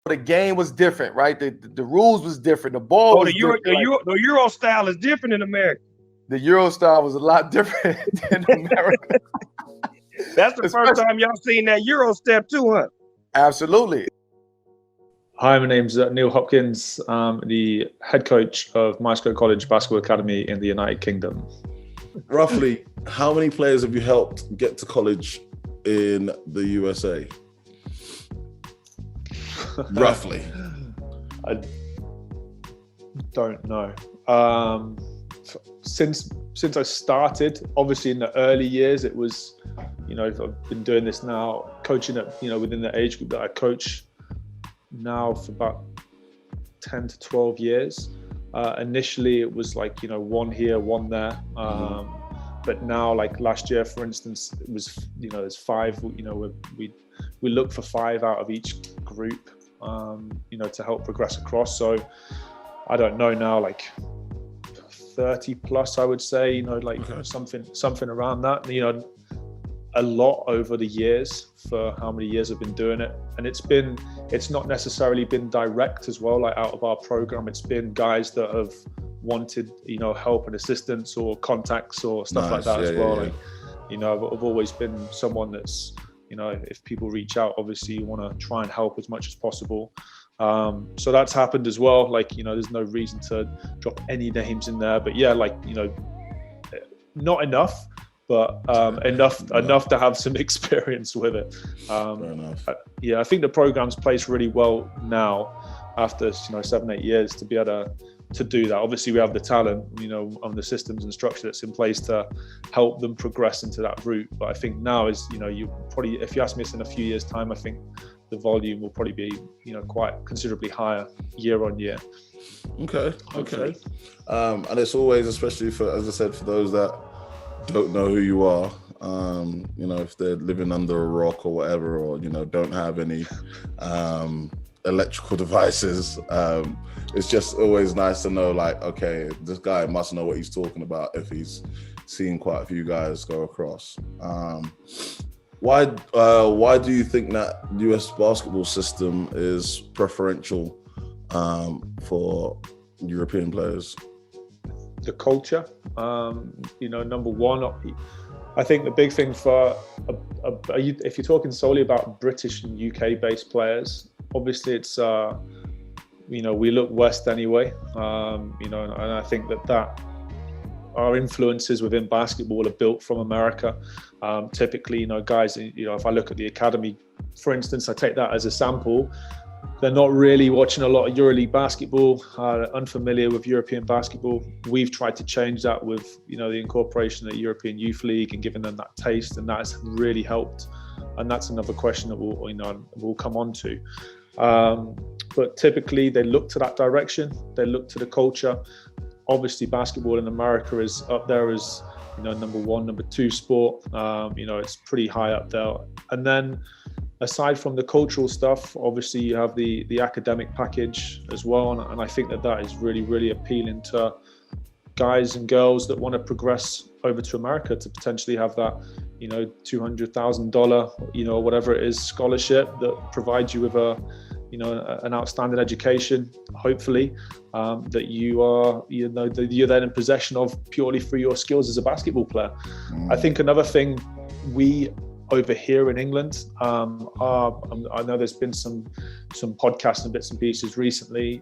the game was different, right? The rules was different. The ball Oh, was different. the Euro style is different in America. The Euro style was a lot different than America. That's the first time y'all seen that Euro step too, huh? Absolutely. Hi, my name's Neil Hopkins. I'm the head coach of Maestro College Basketball Academy in the United Kingdom. Roughly, how many players have you helped get to college in the USA? Roughly. I don't know. Since I started, obviously in the early years, it was, I've been doing this now, coaching at, within the age group that I coach now for about 10 to 12 years. Initially, it was like, one here, one there. But now, like last year, for instance, it was, there's 5, we look for 5 out of each group, to help progress across. So I don't know now, like 30 plus, I would say, something around that, a lot over the years for how many years I've been doing it. And it's not necessarily been direct as well, like out of our program. It's been guys that have wanted, help and assistance or contacts or stuff like that as well. I've always been someone that's, if people reach out, obviously you want to try and help as much as possible. So that's happened as well. There's no reason to drop any names in there, but yeah, not enough, but enough to have some experience with it. Fair enough. I think the program's placed really well now after 7-8 years to be able to do that. Obviously we have the talent, on the systems and structure that's in place to help them progress into that route. But I think now is, you probably, if you ask me this in a few years time, I think the volume will probably be, quite considerably higher year on year. Okay. And it's always, especially for, as I said, for those that don't know who you are, if they're living under a rock or whatever, or, don't have any electrical devices, it's just always nice to know, like, okay, this guy must know what he's talking about if he's seen quite a few guys go across. Why do you think that US basketball system is preferential for European players? The culture, number one, I think the big thing for, if you're talking solely about British and UK based players, obviously it's, we look West anyway, and I think that our influences within basketball are built from America. Typically, guys, if I look at the academy, for instance, I take that as a sample, they're not really watching a lot of EuroLeague basketball, unfamiliar with European basketball. We've tried to change that with, the incorporation of the European Youth League and giving them that taste, and that's really helped. And that's another question that we'll come on to. But typically they look to that direction, they look to the culture. Obviously basketball in America is up there as, number 1, number 2 sport. It's pretty high up there. And then aside from the cultural stuff, obviously you have the academic package as well. And I think that is really, really appealing to guys and girls that want to progress over to America to potentially have that, $200,000, or whatever it is, scholarship that provides you with an outstanding education, hopefully, that you're then in possession of purely through your skills as a basketball player. I think another thing we over here in England, I know there's been some podcasts and bits and pieces recently,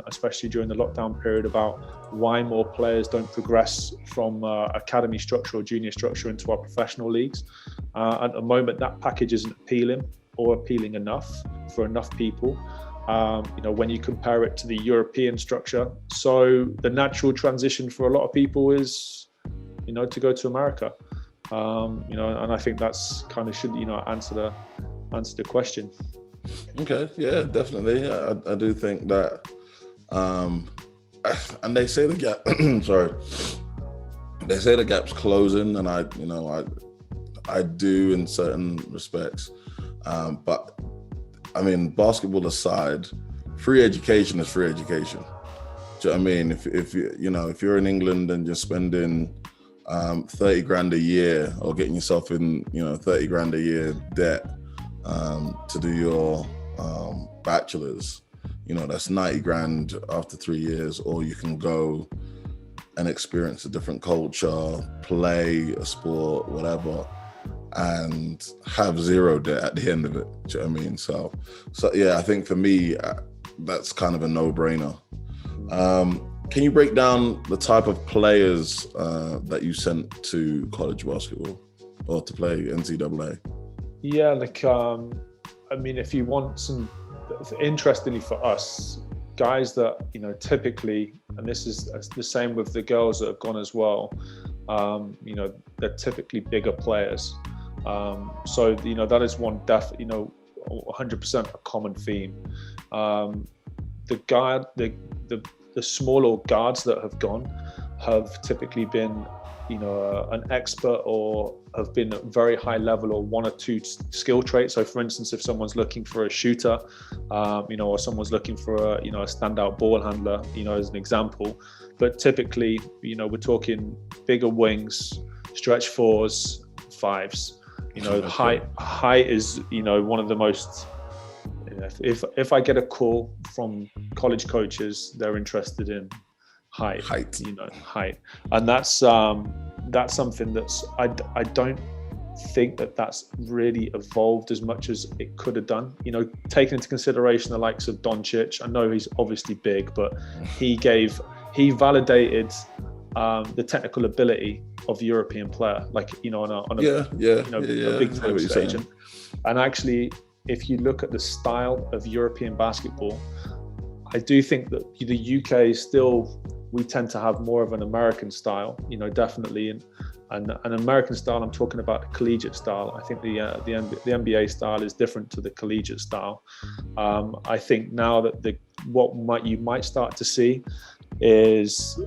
especially during the lockdown period, about why more players don't progress from academy structure or junior structure into our professional leagues. At the moment, that package isn't appealing enough for enough people, when you compare it to the European structure. So the natural transition for a lot of people is, to go to America. And I think that's kind of should, answer the question. Okay, yeah, definitely. I do think that, and they say the gap, they say the gap's closing, and I do in certain respects. But I mean, basketball aside, free education is free education. Do you know what I mean? If you're in England and you're spending 30 grand a year, or getting yourself in 30 grand a year debt to do your bachelor's, you know, that's 90 grand after 3 years, or you can go and experience a different culture, play a sport, whatever, and have zero debt at the end of it. Do you know what I mean? So yeah, I think for me, that's kind of a no-brainer. Can you break down the type of players that you sent to college basketball or to play NCAA? Yeah, like, I mean, if you want some, interestingly for us, guys that, you know, typically, and this is the same with the girls that have gone as well, you know, they're typically bigger players. So, you know, that is one 100% a common theme. The smaller guards that have gone have typically been, you know, an expert or have been at very high level or one or two skill traits. So for instance, if someone's looking for a shooter, you know, or someone's looking for a standout ball handler, you know, as an example, but typically, you know, we're talking bigger wings, stretch fours, fives, you know, height is, you know, one of the most, if I get a call from college coaches, they're interested in height, you know, height. And that's something that's, I don't think that's really evolved as much as it could have done. You know, taking into consideration the likes of Doncic, I know he's obviously big, but he validated the technical ability of a European player, like, you know, on a big time stage. And actually, if you look at the style of European basketball, I do think that the UK is still, we tend to have more of an American style, you know, definitely. And an American style, I'm talking about the collegiate style. I think the NBA style is different to the collegiate style. I think now that you might start to see is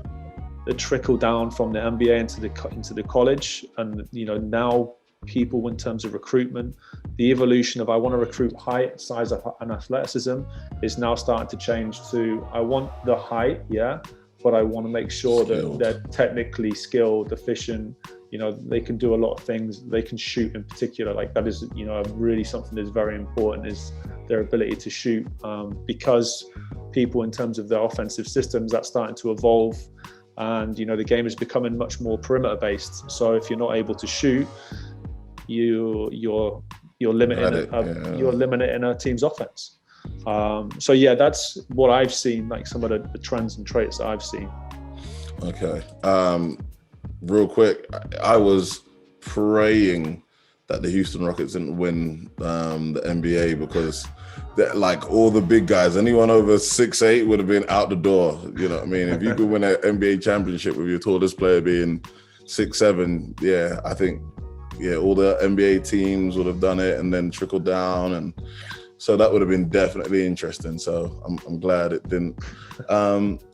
the trickle down from the NBA into the college. And, you know, now people, in terms of recruitment, the evolution of I want to recruit height, size, and athleticism is now starting to change to I want the height, yeah, but I want to make sure that they're technically skilled, efficient, you know, they can do a lot of things, they can shoot in particular. Like that is, you know, really something that's very important is their ability to shoot, because people, in terms of their offensive systems, that's starting to evolve. And, you know, the game is becoming much more perimeter based. So if you're not able to shoot, you're limiting a team's offense. So yeah, that's what I've seen, like some of the trends and traits that I've seen. Okay. Real quick, I was praying that the Houston Rockets didn't win the NBA because like all the big guys, anyone over 6'8" would have been out the door. You know what I mean? If you could win an NBA championship with your tallest player being 6'7", yeah, I think, yeah, all the NBA teams would have done it and then trickled down. And so that would have been definitely interesting. So I'm glad it didn't.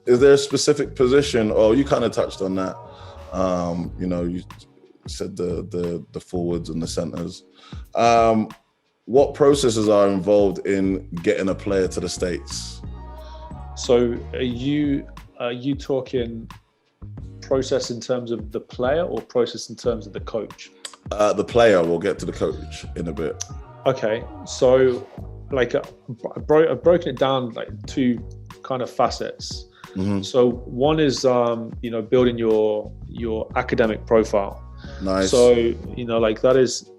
Is there a specific position, or you kind of touched on that, you know, you said the forwards and the centers. What processes are involved in getting a player to the States? So are you talking process in terms of the player or process in terms of the coach? The player. We'll get to the coach in a bit. Okay, so like I've broken it down like two kind of facets. Mm-hmm. So one is you know, building your academic profile. Nice. So, you know, like that is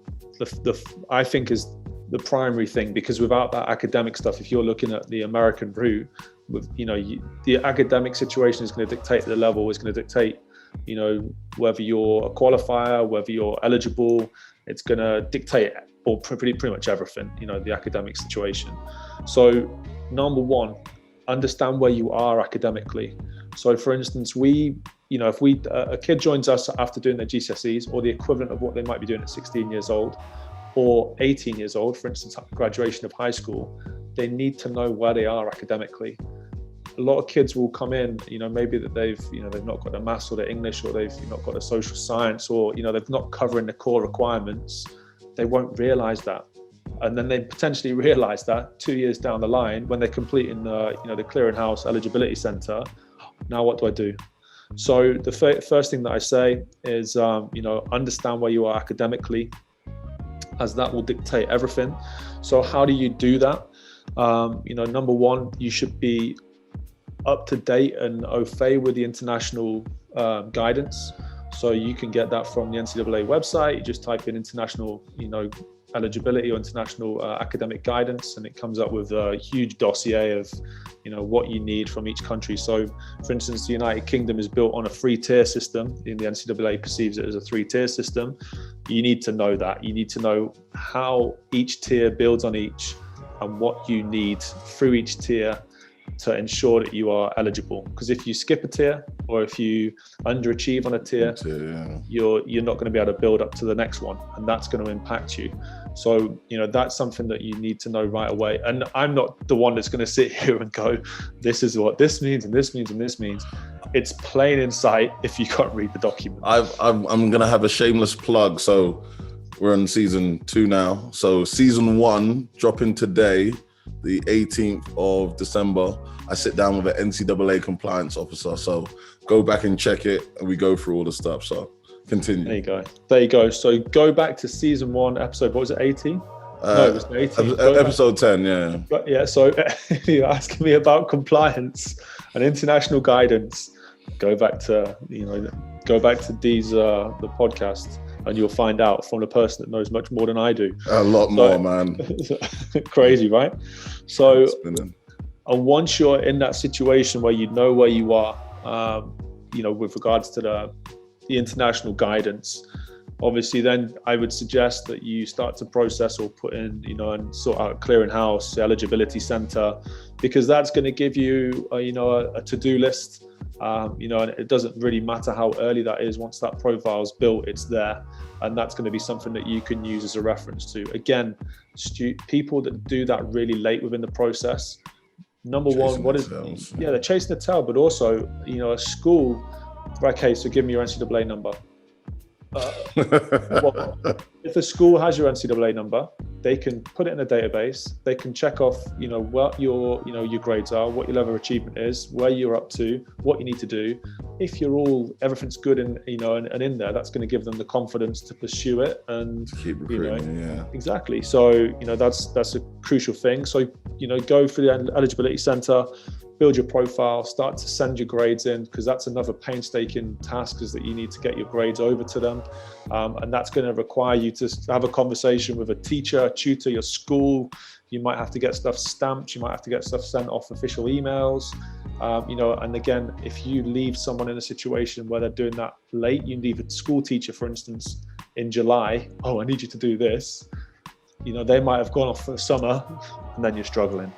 I think is the primary thing, because without that academic stuff, if you're looking at the American route, with, you know, the academic situation is going to dictate the level, is going to dictate, you know, whether you're a qualifier, whether you're eligible. It's going to dictate or pretty much everything, you know, the academic situation. So number one, understand where you are academically. So for instance, you know, if a kid joins us after doing their GCSEs or the equivalent of what they might be doing at 16 years old or 18 years old, for instance, graduation of high school, they need to know where they are academically. A lot of kids will come in, you know, maybe that they've not got the maths or the English, or they've not got the social science, or, you know, they've not covering the core requirements. They won't realize that. And then they potentially realize that 2 years down the line when they're completing the clearinghouse eligibility center. Now what do I do? So the first thing that I say is, you know, understand where you are academically, as that will dictate everything. So how do you do that? Number one, you should be up to date and au fait with the international guidance. So you can get that from the NCAA website. You just type in international, eligibility or international academic guidance, and it comes up with a huge dossier of, what you need from each country. So, for instance, the United Kingdom is built on a 3-tier system. The NCAA perceives it as a 3-tier system. You need to know that. You need to know how each tier builds on each and what you need through each tier to ensure that you are eligible. Because if you skip a tier or if you underachieve on a tier, you're not going to be able to build up to the next one, and that's going to impact you. So, that's something that you need to know right away. And I'm not the one that's going to sit here and go, this is what this means and this means and this means. It's plain in sight if you can't read the document. I'm going to have a shameless plug. So we're on season 2 now. So season 1 dropping today, the 18th of December. I sit down with an NCAA compliance officer. So go back and check it, and we go through all the stuff. So continue. There you go. So go back to season 1, episode, what was it, 18? No, it was 18. Episode 10, yeah. But yeah, so you're asking me about compliance and international guidance. Go back to these the podcast, and you'll find out from the person that knows much more than I do. A lot more, man. Crazy, right? So, and once you're in that situation where you know where you are, with regards to the international guidance, obviously then I would suggest that you start to process or put in, and sort out a clearinghouse, eligibility center, because that's going to give you, a to-do list. And it doesn't really matter how early that is. Once that profile's built, it's there, and that's going to be something that you can use as a reference to. Again, people that do that really late within the process, number one, they're chasing the tail, but also, a school, okay, so give me your NCAA number. If a school has your NCAA number, they can put it in a database. They can check off, what your grades are, what your level of achievement is, where you're up to, what you need to do. If everything's good and in there, that's going to give them the confidence to pursue it and keep recruiting. Yeah, exactly. So that's a crucial thing. So go for the eligibility center. Build your profile, start to send your grades in, because that's another painstaking task, is that you need to get your grades over to them. And that's going to require you to have a conversation with a teacher, a tutor, your school. You might have to get stuff stamped. You might have to get stuff sent off official emails. And again, if you leave someone in a situation where they're doing that late, you leave a school teacher, for instance, in July, I need you to do this. They might have gone off for the summer, and then you're struggling.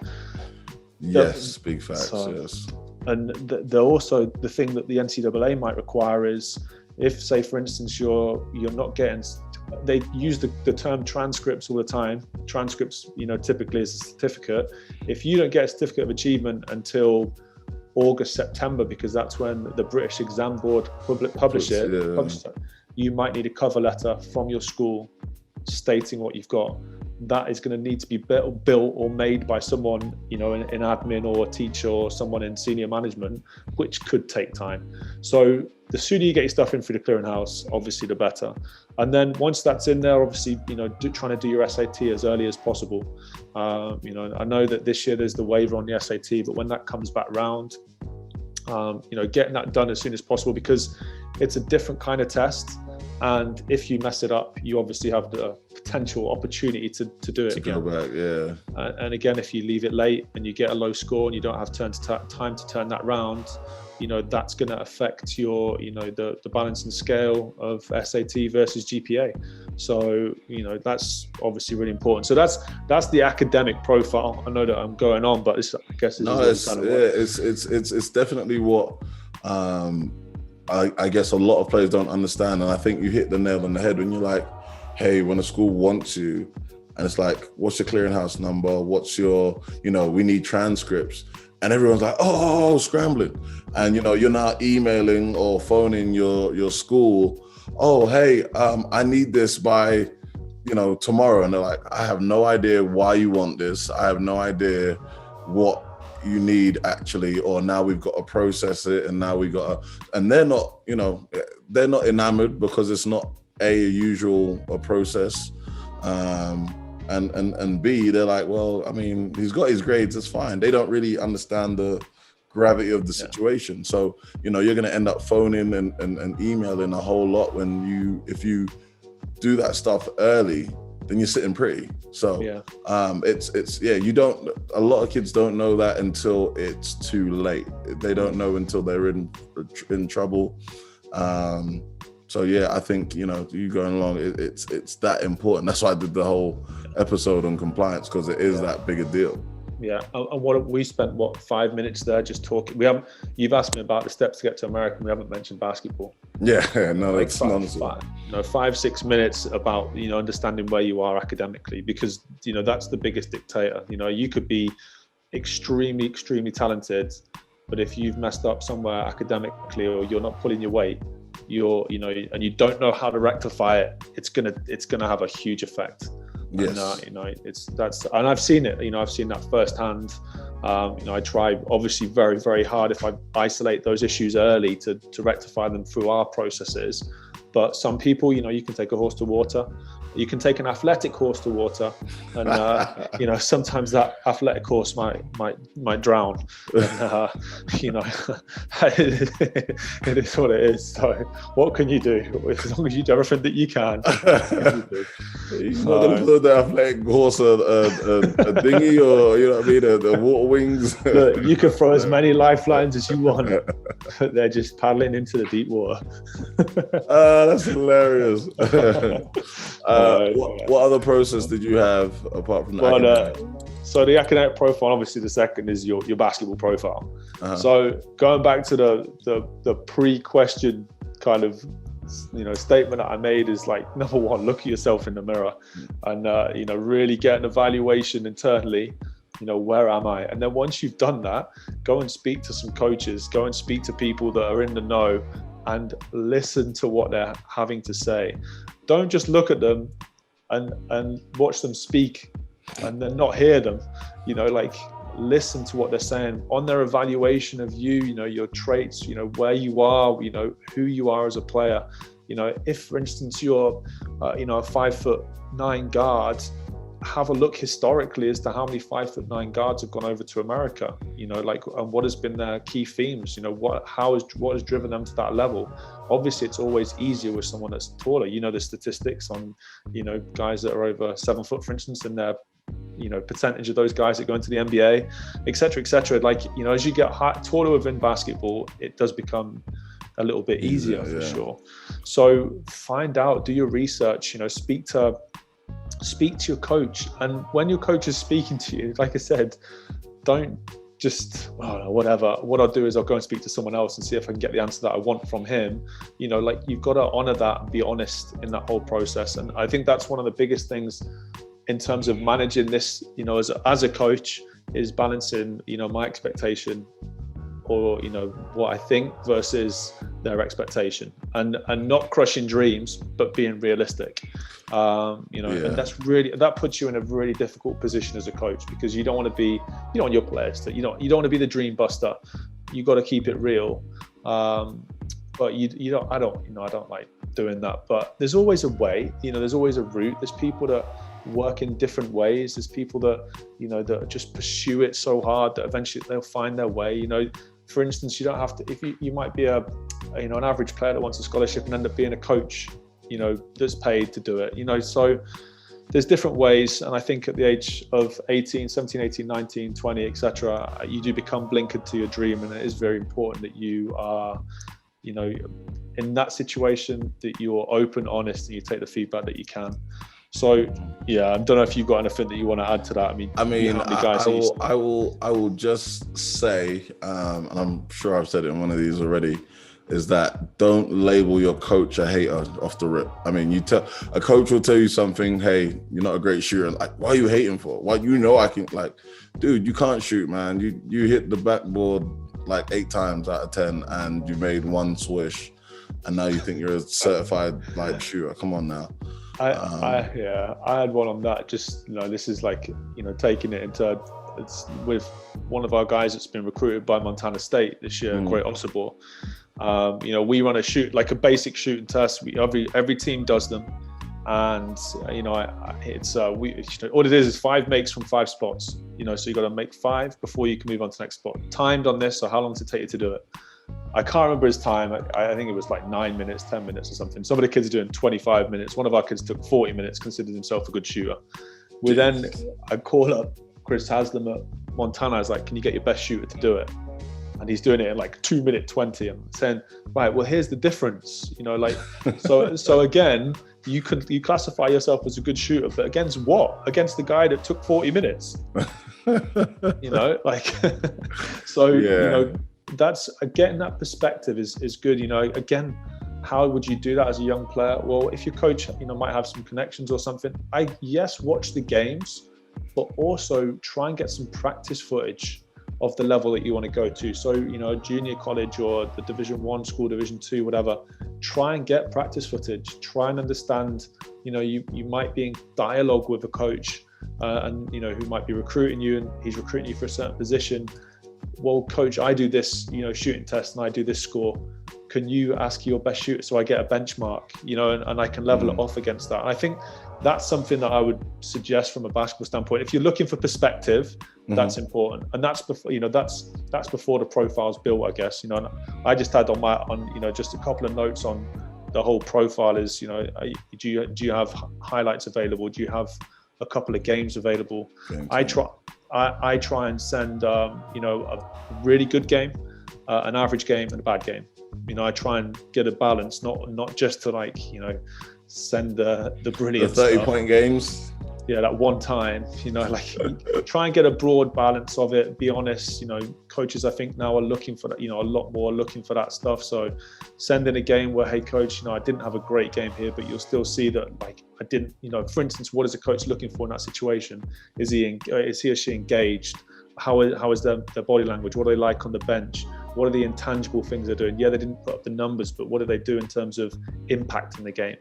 Yes, big facts. Yes. And they're also, the thing that the NCAA might require is, if, say, for instance, you're not getting, they use the term transcripts all the time. Transcripts, typically is a certificate. If you don't get a certificate of achievement until August, September, because that's when the British Exam Board publish it, you might need a cover letter from your school stating what you've got. That is going to need to be built or made by someone, in admin, or a teacher, or someone in senior management, which could take time. So the sooner you get your stuff in through the clearinghouse, obviously the better. And then once that's in there, obviously, trying to do your SAT as early as possible. I know that this year there's the waiver on the SAT, but when that comes back round, getting that done as soon as possible, because it's a different kind of test. And if you mess it up, you obviously have the potential opportunity to do it again. Go back, yeah. And again, if you leave it late and you get a low score and you don't have time to turn that round, that's going to affect your, the balance and scale of SAT versus GPA. So, that's obviously really important. So that's the academic profile. I know that I'm going on, but I guess it's definitely what. I guess a lot of players don't understand, and I think you hit the nail on the head when you're like, hey, when a school wants you, and it's like, what's your clearinghouse number? What's your, we need transcripts. And everyone's like, scrambling. And, you're now emailing or phoning your school, hey, I need this by, tomorrow. And they're like, I have no idea why you want this. I have no idea what you need actually, or now we've got to process it, and now we got to, and they're not enamored, because it's not a usual process. and B, they're like, well, I mean, he's got his grades, it's fine. They don't really understand the gravity of the situation. So, you know, you're going to end up phoning and emailing a whole lot if you do that stuff early, then you're sitting pretty. So a lot of kids don't know that until it's too late. They don't know until they're in trouble. So yeah, I think, you know, you going along, it's that important. That's why I did the whole episode on compliance, because it is that big a deal. Yeah, and we spent 5 minutes there just talking. You've asked me about the steps to get to America. We haven't mentioned basketball. Yeah, no, like it's nonsense. 5-6 minutes about, you know, understanding where you are academically, because, you know, that's the biggest dictator. You know, you could be extremely talented, but if you've messed up somewhere academically, or you're not pulling your weight, you know, and you don't know how to rectify it, it's gonna have a huge effect. Yes. And, you know, and I've seen it. You know, I've seen that firsthand. You know, I try obviously very, very hard if I isolate those issues early to rectify them through our processes. But some people, you know, you can take a horse to water. You can take an athletic horse to water, and you know, sometimes that athletic horse might drown. And, you know, it is what it is. So, what can you do? As long as you do everything that you can. You're not going to put the athletic horse a dinghy, or, you know what I mean, the water wings. Look, you can throw as many lifelines as you want, but they're just paddling into the deep water. That's hilarious. What other process did you have apart from that? So the academic profile, obviously the second is your basketball profile. Uh-huh. So going back to the pre-question kind of, you know, statement that I made is like, number one, look at yourself in the mirror and, you know, really get an evaluation internally. You know, where am I? And then once you've done that, go and speak to some coaches, go and speak to people that are in the know, and listen to what they're having to say. Don't just look at them and watch them speak and then not hear them. You know, like, listen to what they're saying on their evaluation of you, you know, your traits, you know, where you are, you know, who you are as a player. You know, if for instance you're, you know, a 5'9" guard, have a look historically as to how many 5'9" guards have gone over to America, you know, like, and what has been their key themes, you know, what has driven them to that level. Obviously it's always easier with someone that's taller. You know, the statistics on, you know, guys that are over 7 foot, for instance, and their, you know, percentage of those guys that go into the NBA, etc. Like, you know, as you get taller within basketball, it does become a little bit easier for sure. So find out, do your research, you know, speak to your coach. And when your coach is speaking to you, like I said, don't just, whatever. What I'll do is I'll go and speak to someone else and see if I can get the answer that I want from him. You know, like, you've got to honor that and be honest in that whole process. And I think that's one of the biggest things in terms of managing this, you know, as a coach, is balancing, you know, my expectation, or, you know, what I think versus their expectation, and not crushing dreams, but being realistic. You know, and that puts you in a really difficult position as a coach, because you don't want to be, you don't want your players to, you don't want to be the dream buster. You got to keep it real. But you don't, I don't like doing that, but there's always a way, you know, there's always a route. There's people that work in different ways. There's people that, you know, that just pursue it so hard that eventually they'll find their way. You know, for instance, you don't have to, if you might be a, you know, an average player that wants a scholarship and end up being a coach, you know, that's paid to do it, you know. So there's different ways. And I think at the age of 17, 18, 19, 20, etc., you do become blinkered to your dream. And it is very important that you are, you know, in that situation, that you're open, honest, and you take the feedback that you can. So yeah, I don't know if you've got anything that you want to add to that. I mean, I will just say, and I'm sure I've said it in one of these already, is that don't label your coach a hater off the rip. I mean, a coach will tell you something, hey, you're not a great shooter. Like, why are you hating for? Why, you know, I can, like, dude, you can't shoot, man. You hit the backboard like 8 times out of 10 and you made one swish, and now you think you're a certified like shooter. Come on now. I had one on that. Just, you know, this is like, you know, taking it into, it's with one of our guys that's been recruited by Montana State this year, Quay Osobor. You know, we run a basic shooting test. Every team does them, And what it is 5 makes from 5 spots. So you got to make 5 before you can move on to the next spot. Timed on this, so how long does it take you to do it? I can't remember his time. I think it was like 9 minutes, 10 minutes or something. Some of the kids are doing 25 minutes. One of our kids took 40 minutes, considered himself a good shooter. I call up Chris Haslam at Montana. I was like, can you get your best shooter to do it? And he's doing it in like 2:20. I'm saying, right, well, here's the difference. So again, you classify yourself as a good shooter, but against what? Against the guy that took 40 minutes. That's getting that perspective is good. Again, how would you do that as a young player? Well, if your coach, might have some connections or something, watch the games, but also try and get some practice footage of the level that you want to go to. So, junior college or the Division 1 school, Division 2, whatever, try and get practice footage. Try and understand, you might be in dialogue with a coach who might be recruiting you, and he's recruiting you for a certain position. Well, coach, I do this, shooting test and I do this score. Can you ask your best shooter so I get a benchmark, and I can level it off against that? And I think that's something that I would suggest from a basketball standpoint. If you're looking for perspective, that's important, and that's before that's before the profile's built, I guess. And I just had on just a couple of notes on the whole profile. Is do you have highlights available? Do you have a couple of games available? I try and send a really good game, an average game, and a bad game. I try and get a balance, not just to send the brilliant the 30 stuff. Point games. Yeah, that one time, try and get a broad balance of it. Be honest, coaches I think now are looking for that, a lot more looking for that stuff. So send in a game where, hey coach, I didn't have a great game here, but you'll still see that I didn't, for instance, what is a coach looking for in that situation? Is he or she engaged? How is their body language? What do they like on the bench? What are the intangible things they're doing? Yeah, they didn't put up the numbers, but what do they do in terms of impact in the game?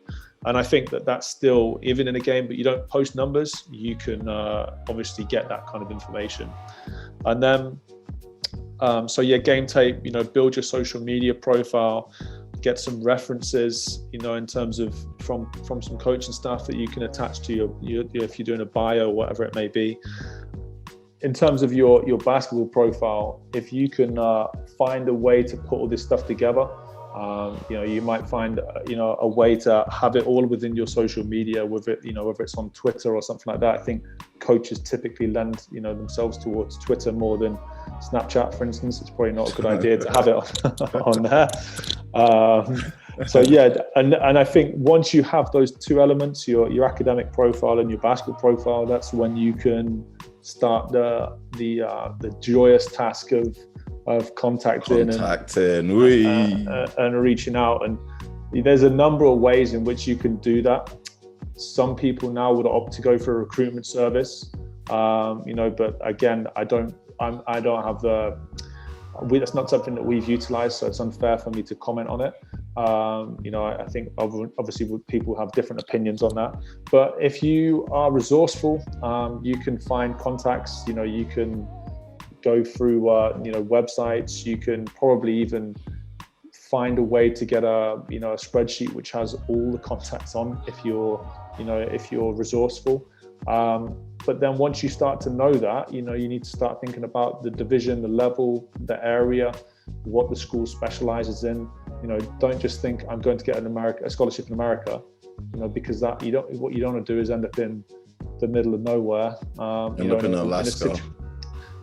And I think that's still, even in a game, but you don't post numbers, you can obviously get that kind of information. And then, game tape, build your social media profile, get some references, in terms of from some coaching staff that you can attach to your if you're doing a bio or whatever it may be. In terms of your basketball profile, if you can find a way to put all this stuff together, you might find a way to have it all within your social media, with it, whether it's on Twitter or something like that. I think coaches typically lend themselves towards Twitter more than Snapchat, for instance. It's probably not a good idea to have it on there. And I think once you have those two elements, your academic profile and your basketball profile, that's when you can start the joyous task of contacting and reaching out. And there's a number of ways in which you can do that. Some people now would opt to go for a recruitment service, but again, I don't have that's not something that we've utilized, so it's unfair for me to comment on it. I think obviously people have different opinions on that, but if you are resourceful, you can find contacts. You can go through websites. You can probably even find a way to get a spreadsheet which has all the contacts on, if you're resourceful. But then once you start to know that, you need to start thinking about the division, the level, the area, what the school specializes in. Don't just think I'm going to get a scholarship in America, because what you don't want to do is end up in the middle of nowhere. In Alaska.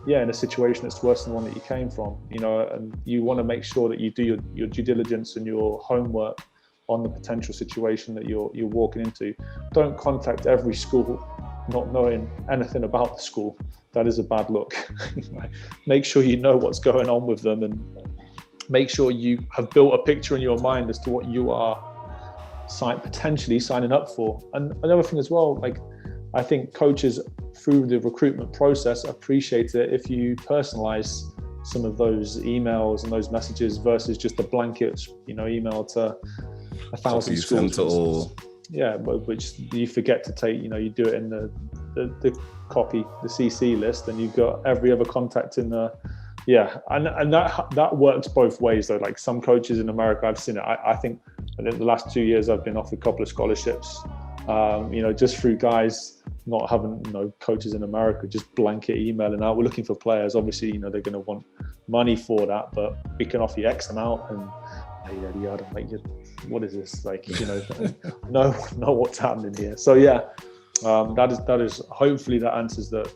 In a situation that's worse than the one that you came from, and you want to make sure that you do your due diligence and your homework on the potential situation that you're walking into. Don't contact every school not knowing anything about the school. That is a bad look. Make sure you know what's going on with them, and make sure you have built a picture in your mind as to what you are potentially signing up for. And another thing as well, I think coaches through the recruitment process appreciate it if you personalize some of those emails and those messages versus just a blanket, email to 1,000 schools. Yeah, but which you forget to take, you do it in the copy, the CC list, and you've got every other contact in the, and that works both ways though. Some coaches in America, I've seen it. I think in the last 2 years I've been offered a couple of scholarships just through guys not having, coaches in America just blanket emailing out, we're looking for players. Obviously, they're going to want money for that, but we can offer you X amount, and what is this? know what's happening here. So yeah, that is hopefully that answers the.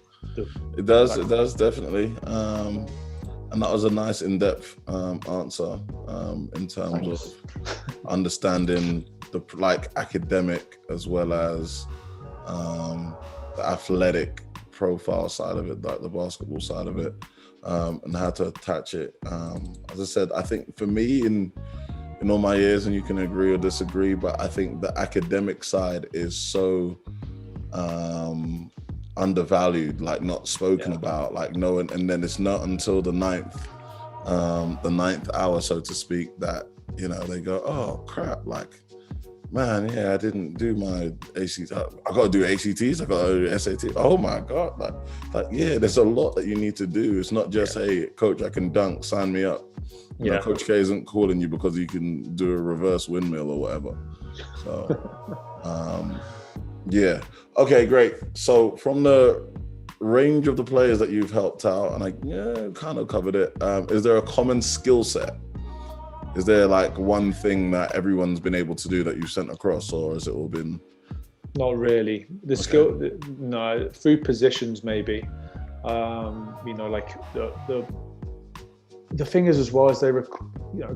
It does definitely. And that was a nice in-depth answer in terms of understanding the academic as well as the athletic profile side of it, like the basketball side of it, and how to attach it. As I said, I think for me in all my years, and you can agree or disagree, but I think the academic side is so undervalued, like not spoken about, and then it's not until the ninth hour, so to speak, that they go, oh crap, man, I didn't do my ACTs. I got to do ACTs. I got to do SAT. Oh my God, there's a lot that you need to do. It's not just, hey, coach, I can dunk, sign me up. Coach K isn't calling you because you can do a reverse windmill or whatever. So, yeah. Okay, great. So from the range of the players that you've helped out, and I kind of covered it, is there a common skill set? Is there one thing that everyone's been able to do that you've sent across, or has it all been? Not really. The skill, no, through positions maybe. The thing is, as well as they,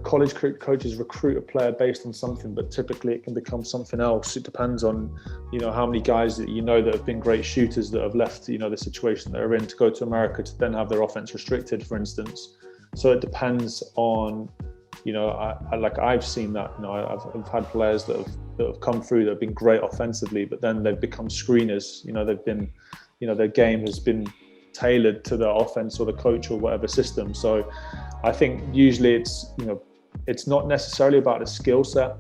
college coaches recruit a player based on something, but typically it can become something else. It depends on, how many guys that that have been great shooters that have left, the situation they're in to go to America to then have their offense restricted, for instance. So it depends on, I've seen that. I've had players that have come through that have been great offensively, but then they've become screeners. They've been, their game has been tailored to the offense or the coach or whatever system. So I think usually it's not necessarily about the skill set.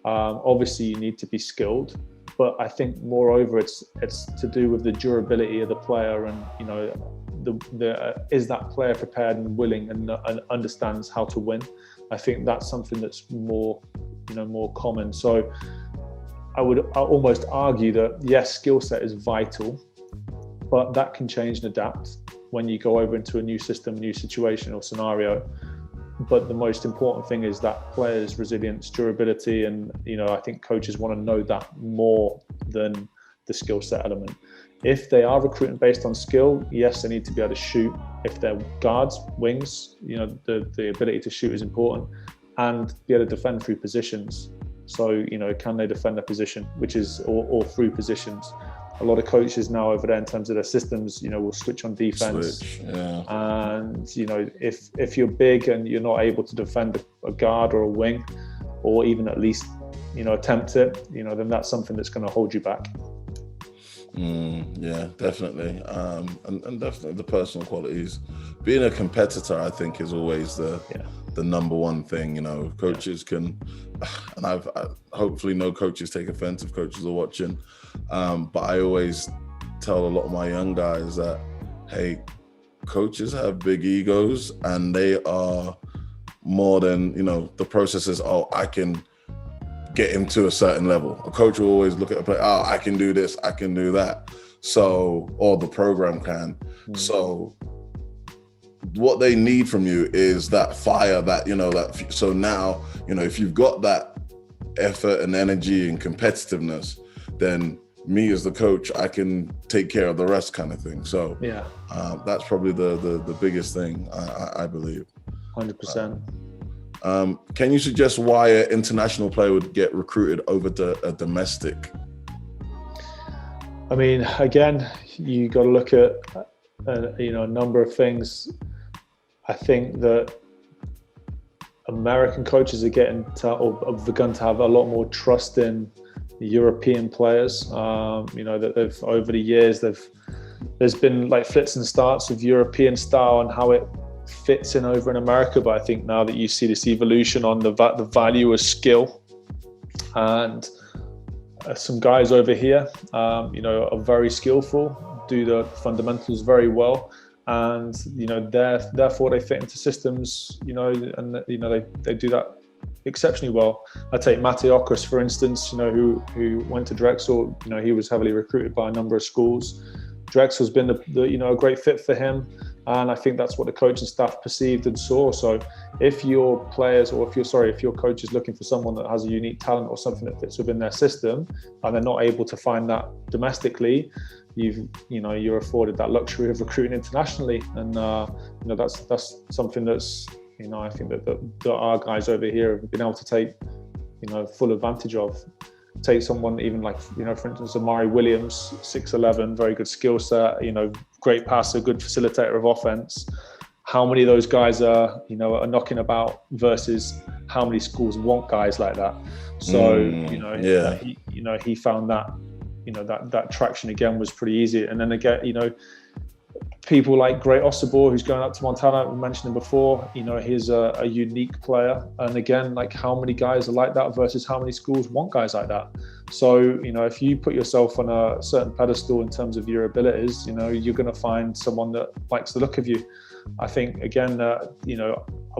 Obviously you need to be skilled, but I think moreover it's to do with the durability of the player, and is that player prepared and willing and understands how to win. I think that's something that's more common. So I would almost argue that yes, skill set is vital, but that can change and adapt when you go over into a new system, new situation or scenario. But the most important thing is that player's resilience, durability, and I think coaches want to know that more than the skill set element. If they are recruiting based on skill, yes, they need to be able to shoot. If they're guards, wings, the ability to shoot is important, and be able to defend through positions. So, can they defend their position, which is or through positions. A lot of coaches now over there in terms of their systems, will switch on defense. And, if you're big and you're not able to defend a guard or a wing, or even at least, attempt it, then that's something that's going to hold you back. Yeah, definitely. And definitely the personal qualities. Being a competitor, I think, is always the number one thing. Coaches can, and I hopefully no coaches take offense if coaches are watching, but I always tell a lot of my young guys that, hey, coaches have big egos, and they are more than, the process is, I can get him to a certain level. A coach will always look at a player, I can do this, I can do that. So, or the program can. So what they need from you is that fire, so now, if you've got that effort and energy and competitiveness, then me as the coach, I can take care of the rest, kind of thing. So that's probably the biggest thing, I believe. 100%. Can you suggest why an international player would get recruited over to a domestic? I mean, again, you got to look at a number of things. I think that American coaches are have begun to have a lot more trust in European players. That they've over the years there's been flits and starts of European style and how it fits in over in America, but I think now that you see this evolution on the value of skill, and some guys over here, are very skillful, do the fundamentals very well, and therefore they fit into systems, and they do that, exceptionally well. I take Matej Okras, for instance, you know, who went to Drexel. You know, he was heavily recruited by a number of schools. Drexel's been a great fit for him, and I think that's what the coaching staff perceived and saw. So if your players, or if your coach is looking for someone that has a unique talent or something that fits within their system, and they're not able to find that domestically, you're afforded that luxury of recruiting internationally, and that's something that's, I think that our guys over here have been able to take full advantage of. Take someone even like, for instance, Amari Williams, 6'11", very good skill set, great passer, good facilitator of offense. How many of those guys are knocking about versus how many schools want guys like that? So, he found that, that traction again was pretty easy. And then again, people like Great Osobor, who's going up to Montana, we mentioned him before, he's a unique player. And again, like, how many guys are like that versus how many schools want guys like that? So, if you put yourself on a certain pedestal in terms of your abilities, you're going to find someone that likes the look of you. I think, again,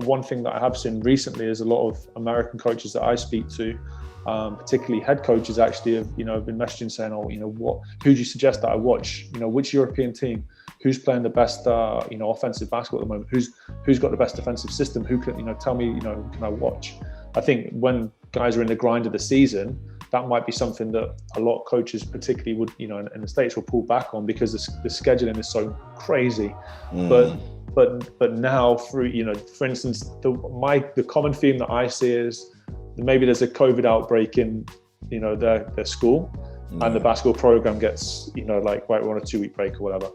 one thing that I have seen recently is a lot of American coaches that I speak to, particularly head coaches actually have been messaging saying, who do you suggest that I watch? Which European team? Who's playing the best, offensive basketball at the moment? Who's got the best defensive system? Who can, tell me, who can I watch? I think when guys are in the grind of the season, that might be something that a lot of coaches, particularly would, in the States, will pull back on because the scheduling is so crazy. But now through, for instance, the common theme that I see is maybe there's a COVID outbreak in, their school. And the basketball program gets, right, we're on a 2-week break or whatever.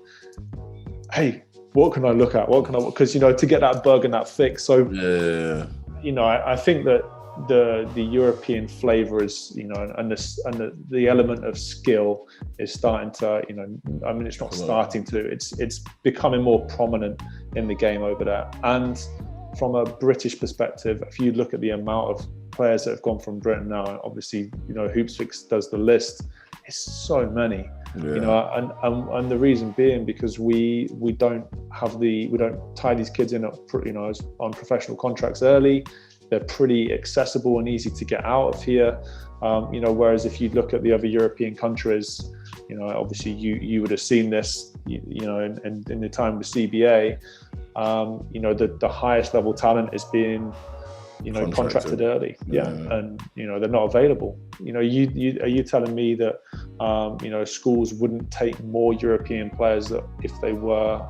Hey, what can I look at? Because, to get that bug and that fix. So, I think that the European flavor is, and the element of skill is starting to, it's not starting to, it's becoming more prominent in the game over there. And from a British perspective, if you look at the amount of players that have gone from Britain now, obviously, Hoopsfix does the list. It's so many, and the reason being because we don't tie these kids in on professional contracts early. They're pretty accessible and easy to get out of here. Whereas if you look at the other European countries, obviously you would have seen this, in the time with CBA, the highest level talent is being contracted early, and they're not available. Are you telling me that schools wouldn't take more European players that if they were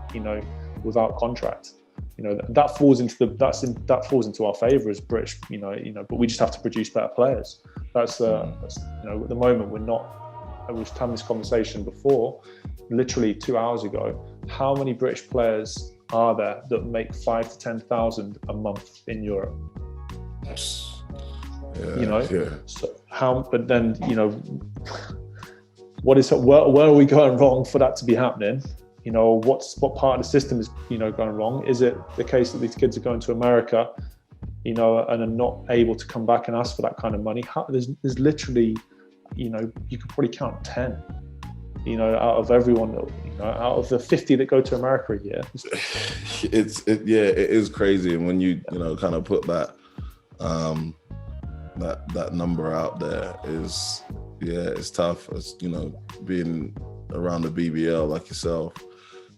without contract? That falls into our favour as British, but we just have to produce better players. That's at the moment we're not. I was having this conversation before, literally 2 hours ago. How many British players are there that make 5,000 to 10,000 a month in Europe? So how? But then where are we going wrong for that to be happening? What part of the system is going wrong? Is it the case that these kids are going to America, and are not able to come back and ask for that kind of money? There's literally, you could probably count 10, out of everyone, out of the 50 that go to America a year. It is crazy, and when you kind of put that that number out there is, it's tough. As being around the BBL like yourself,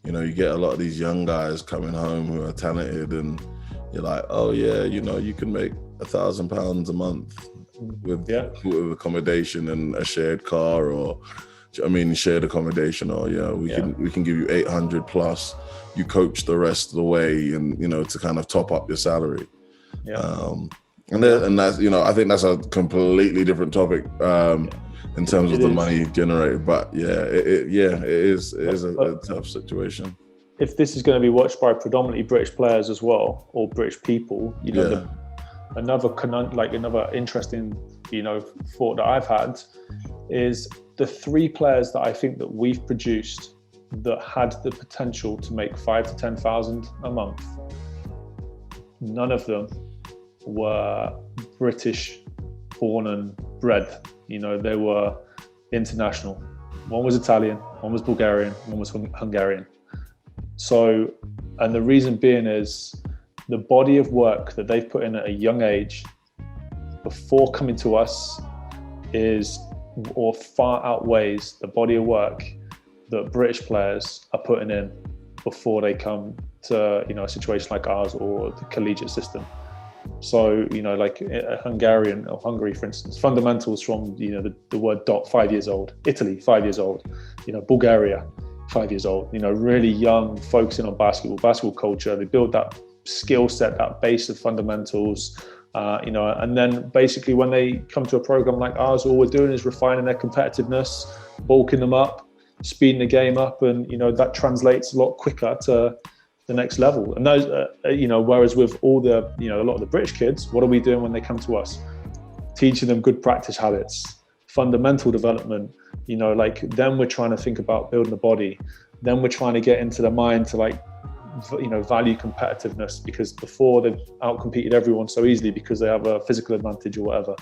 you get a lot of these young guys coming home who are talented, and you're like, oh yeah, you can make £1,000 a month with accommodation and a shared car, or shared accommodation, or we can give you 800 plus. You coach the rest of the way, and to kind of top up your salary. And that's I think that's a completely different topic in terms of the money generated. But it is a tough situation. If this is going to be watched by predominantly British players as well, or British people, another interesting thought that I've had is the 3 players that I think that we've produced that had the potential to make 5,000 to 10,000 a month. None of them were British born and bred. They were international. One was Italian, one was Bulgarian, one was Hungarian. So, and the reason being is the body of work that they've put in at a young age before coming to us is, or far outweighs the body of work that British players are putting in before they come to, you know, a situation like ours or the collegiate system. So, you know, like Hungary, for instance, fundamentals from, you know, the word dot, 5 years old, Italy, 5 years old, you know, Bulgaria, 5 years old, you know, really young, focusing on basketball culture. They build that skill set, that base of fundamentals, you know, and then basically when they come to a program like ours, all we're doing is refining their competitiveness, bulking them up, speeding the game up, and, you know, that translates a lot quicker to the next level. And those, you know, whereas with all the, you know, a lot of the British kids, what are we doing when they come to us? Teaching them good practice habits, fundamental development, you know, like then we're trying to think about building the body. Then we're trying to get into the mind to, like, you know, value competitiveness, because before they've outcompeted everyone so easily because they have a physical advantage or whatever.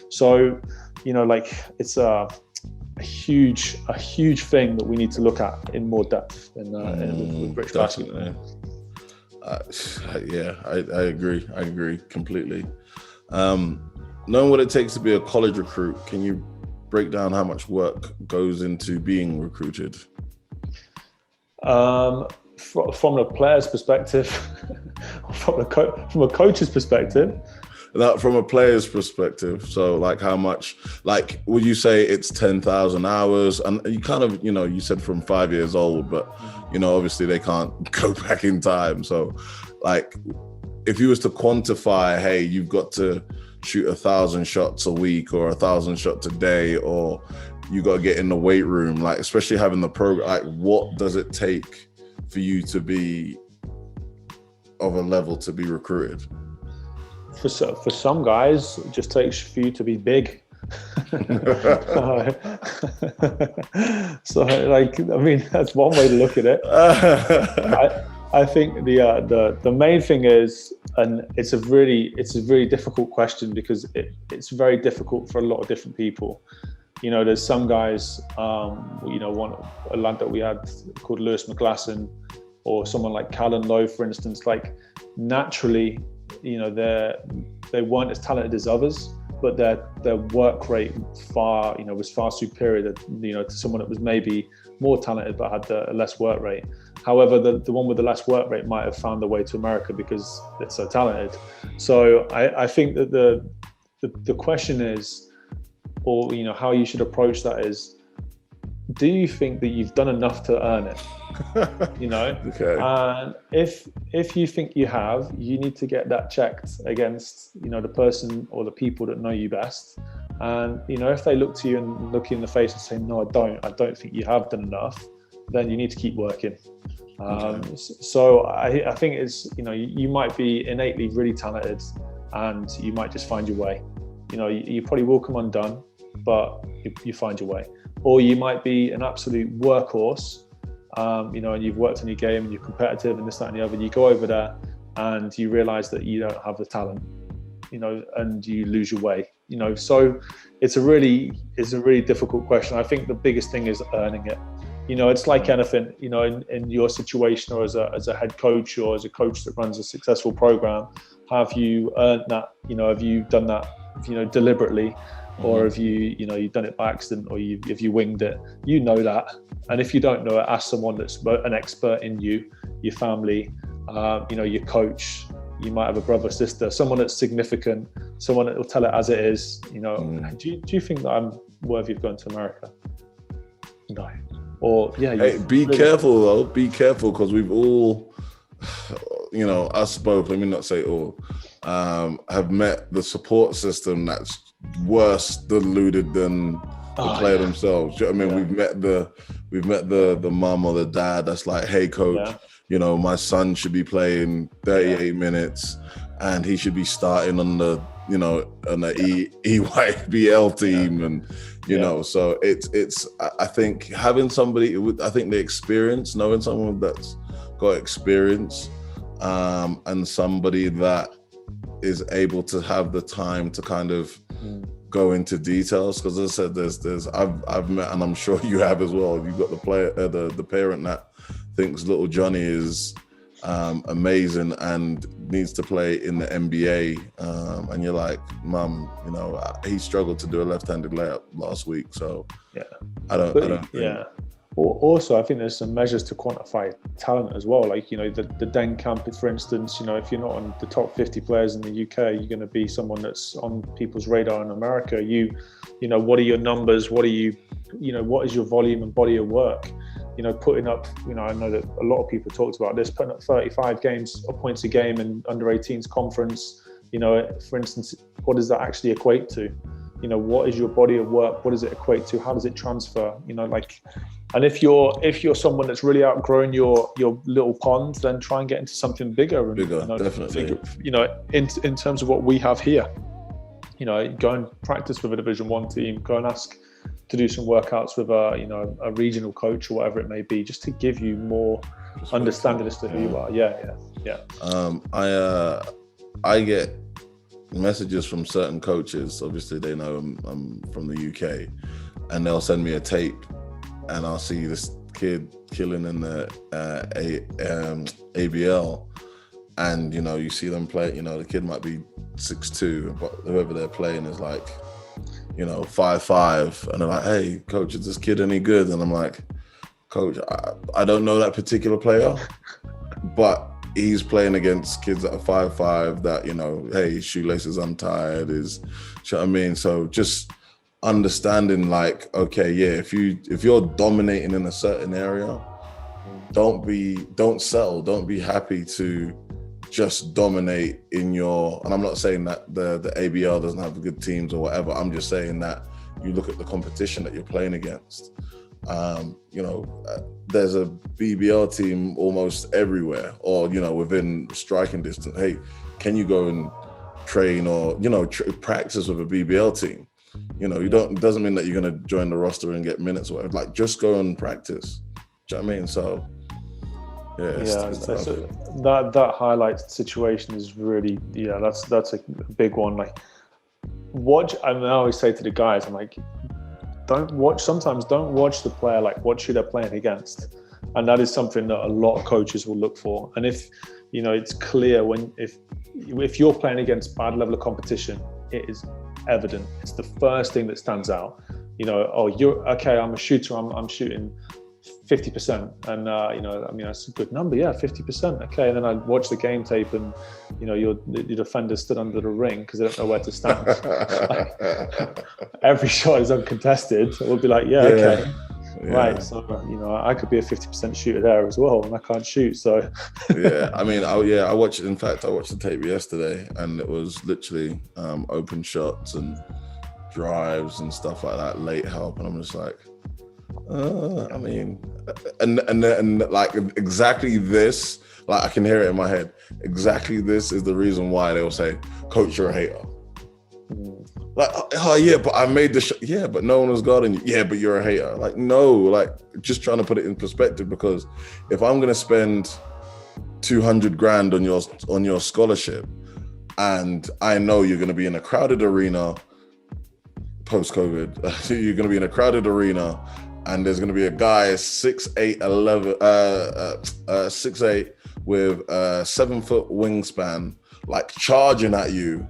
So, you know, like it's a huge thing that we need to look at in more depth with British basketball. Yeah, I agree completely. Knowing what it takes to be a college recruit, can you break down how much work goes into being recruited? From a player's perspective, from a coach's perspective. From a player's perspective, so like how much, like would you say it's 10,000 hours? And you kind of, you know, you said from 5 years old, but you know, obviously they can't go back in time. So like if you was to quantify, hey, you've got to shoot 1,000 shots a week or 1,000 shots a day, or you got to get in the weight room, like especially having the program, like what does it take for you to be of a level to be recruited? For some guys, it just takes for you to be big. So, like, I mean, that's one way to look at it. I think the main thing is, and it's a really difficult question because it's very difficult for a lot of different people. You know, there's some guys, you know, a lad that we had called Lewis McGlasson, or someone like Callan Lowe, for instance, like naturally, you know, they weren't as talented as others, but their work rate was far superior to, you know, to someone that was maybe more talented but had a less work rate. However, the one with the less work rate might have found their way to America because they're so talented. So I think that the question is, or, you know, how you should approach that is, do you think that you've done enough to earn it? You know, okay. And if you think you have, you need to get that checked against, you know, the person or the people that know you best. And, you know, if they look to you and look you in the face and say, no, I don't think you have done enough, then you need to keep working. Okay. So I think it's, you know, you might be innately really talented and you might just find your way. You know, you probably will come undone, but you find your way. Or you might be an absolute workhorse, you know, and you've worked on your game and you're competitive and this, that, and the other. You go over there and you realize that you don't have the talent, you know, and you lose your way, you know. So it's a really difficult question. I think the biggest thing is earning it. You know, it's like anything, you know, in your situation, or as a head coach or as a coach that runs a successful program, have you earned that? You know, have you done that, you know, deliberately? Or have you've done it by accident, or if you winged it? You know that. And if you don't know it, ask someone that's an expert in you, your family, you know, your coach. You might have a brother, sister, someone that's significant, someone that will tell it as it is. You know, do you think that I'm worthy of going to America? No. Or yeah. Hey, be careful though. Be careful, because we've all, you know, us both. Let me not say all, have met the support system that's worse deluded than the player themselves. Do you know what I mean? We've met the mum or the dad that's like, hey coach, you know, my son should be playing 38 minutes and he should be starting on the, you know, on the EYBL team. And you know, so it's I think having somebody, I think the experience, knowing someone that's got experience, and somebody that is able to have the time to kind of go into details, because as I said, I've met, and I'm sure you have as well. You've got the player, the parent that thinks little Johnny is amazing and needs to play in the NBA. And you're like, Mum, you know, he struggled to do a left-handed layup last week. So Yeah. I don't think. Yeah. Also, I think there's some measures to quantify talent as well. Like, you know, the Den Camp, for instance, you know, if you're not on the top 50 players in the UK, you're going to be someone that's on people's radar in America. You know, what are your numbers? What are you know, what is your volume and body of work? You know, putting up, you know, I know that a lot of people talked about this, putting up 35 points a game in under 18s conference. You know, for instance, what does that actually equate to? You know, what is your body of work? What does it equate to? How does it transfer? You know, like, and if you're someone that's really outgrown your little pond, then try and get into something bigger. And, Bigger, you know, definitely. you know, in terms of what we have here, you know, go and practice with a Division 1 team. Go and ask to do some workouts with a regional coach or whatever it may be, just to give you more understanding as to who you are. Yeah. I get messages from certain coaches. Obviously, they know I'm from the UK, and they'll send me a tape, and I'll see this kid killing in the ABL, and you know, you see them play. You know, the kid might be 6'2", but whoever they're playing is like, you know, 5'5", and they're like, "Hey, coach, is this kid any good?" And I'm like, "Coach, I don't know that particular player, but he's playing against kids that are 5'5", that, you know, hey, his shoelaces untied, you know what I mean? So just understanding, like, okay, yeah, if you're dominating in a certain area, don't settle, don't be happy to just dominate in your, and I'm not saying that the ABL doesn't have good teams or whatever, I'm just saying that you look at the competition that you're playing against. You know, there's a BBL team almost everywhere, or, you know, within striking distance. Hey, can you go and train or, you know, practice with a BBL team? You know, it doesn't mean that you're going to join the roster and get minutes or whatever. Like, just go and practice. Do you know what I mean? So, that highlights situation is really, that's a big one. Like, watch, I always say to the guys, I'm like, don't watch the player, like, watch who they're playing against. And that is something that a lot of coaches will look for. And if, you know, it's clear if you're playing against bad level of competition, it is evident. It's the first thing that stands out. You know, oh, you're okay, I'm a shooter, I'm shooting 50%, and you know, I mean, that's a good number, yeah, 50%. Okay, and then I watch the game tape, and you know, your defender stood under the ring because they don't know where to stand. Like, every shot is uncontested. We'll be like, okay, right. So you know, I could be a 50% shooter there as well, and I can't shoot. So yeah, I mean, I watched. In fact, I watched the tape yesterday, and it was literally open shots and drives and stuff like that, late help, and I'm just like, I mean, and like exactly this, like, I can hear it in my head. Exactly this is the reason why they will say, "Coach, you're a hater." Like, oh yeah, but I made the shot. Yeah, but no one was guarding you. Yeah, but you're a hater. Like, no, like, just trying to put it in perspective, because if I'm gonna spend 200 grand on your scholarship, and I know you're gonna be in a crowded arena post-COVID, you're gonna be in a crowded arena, and there's gonna be a guy 6'8", 6'8", with a 7-foot wingspan, like, charging at you,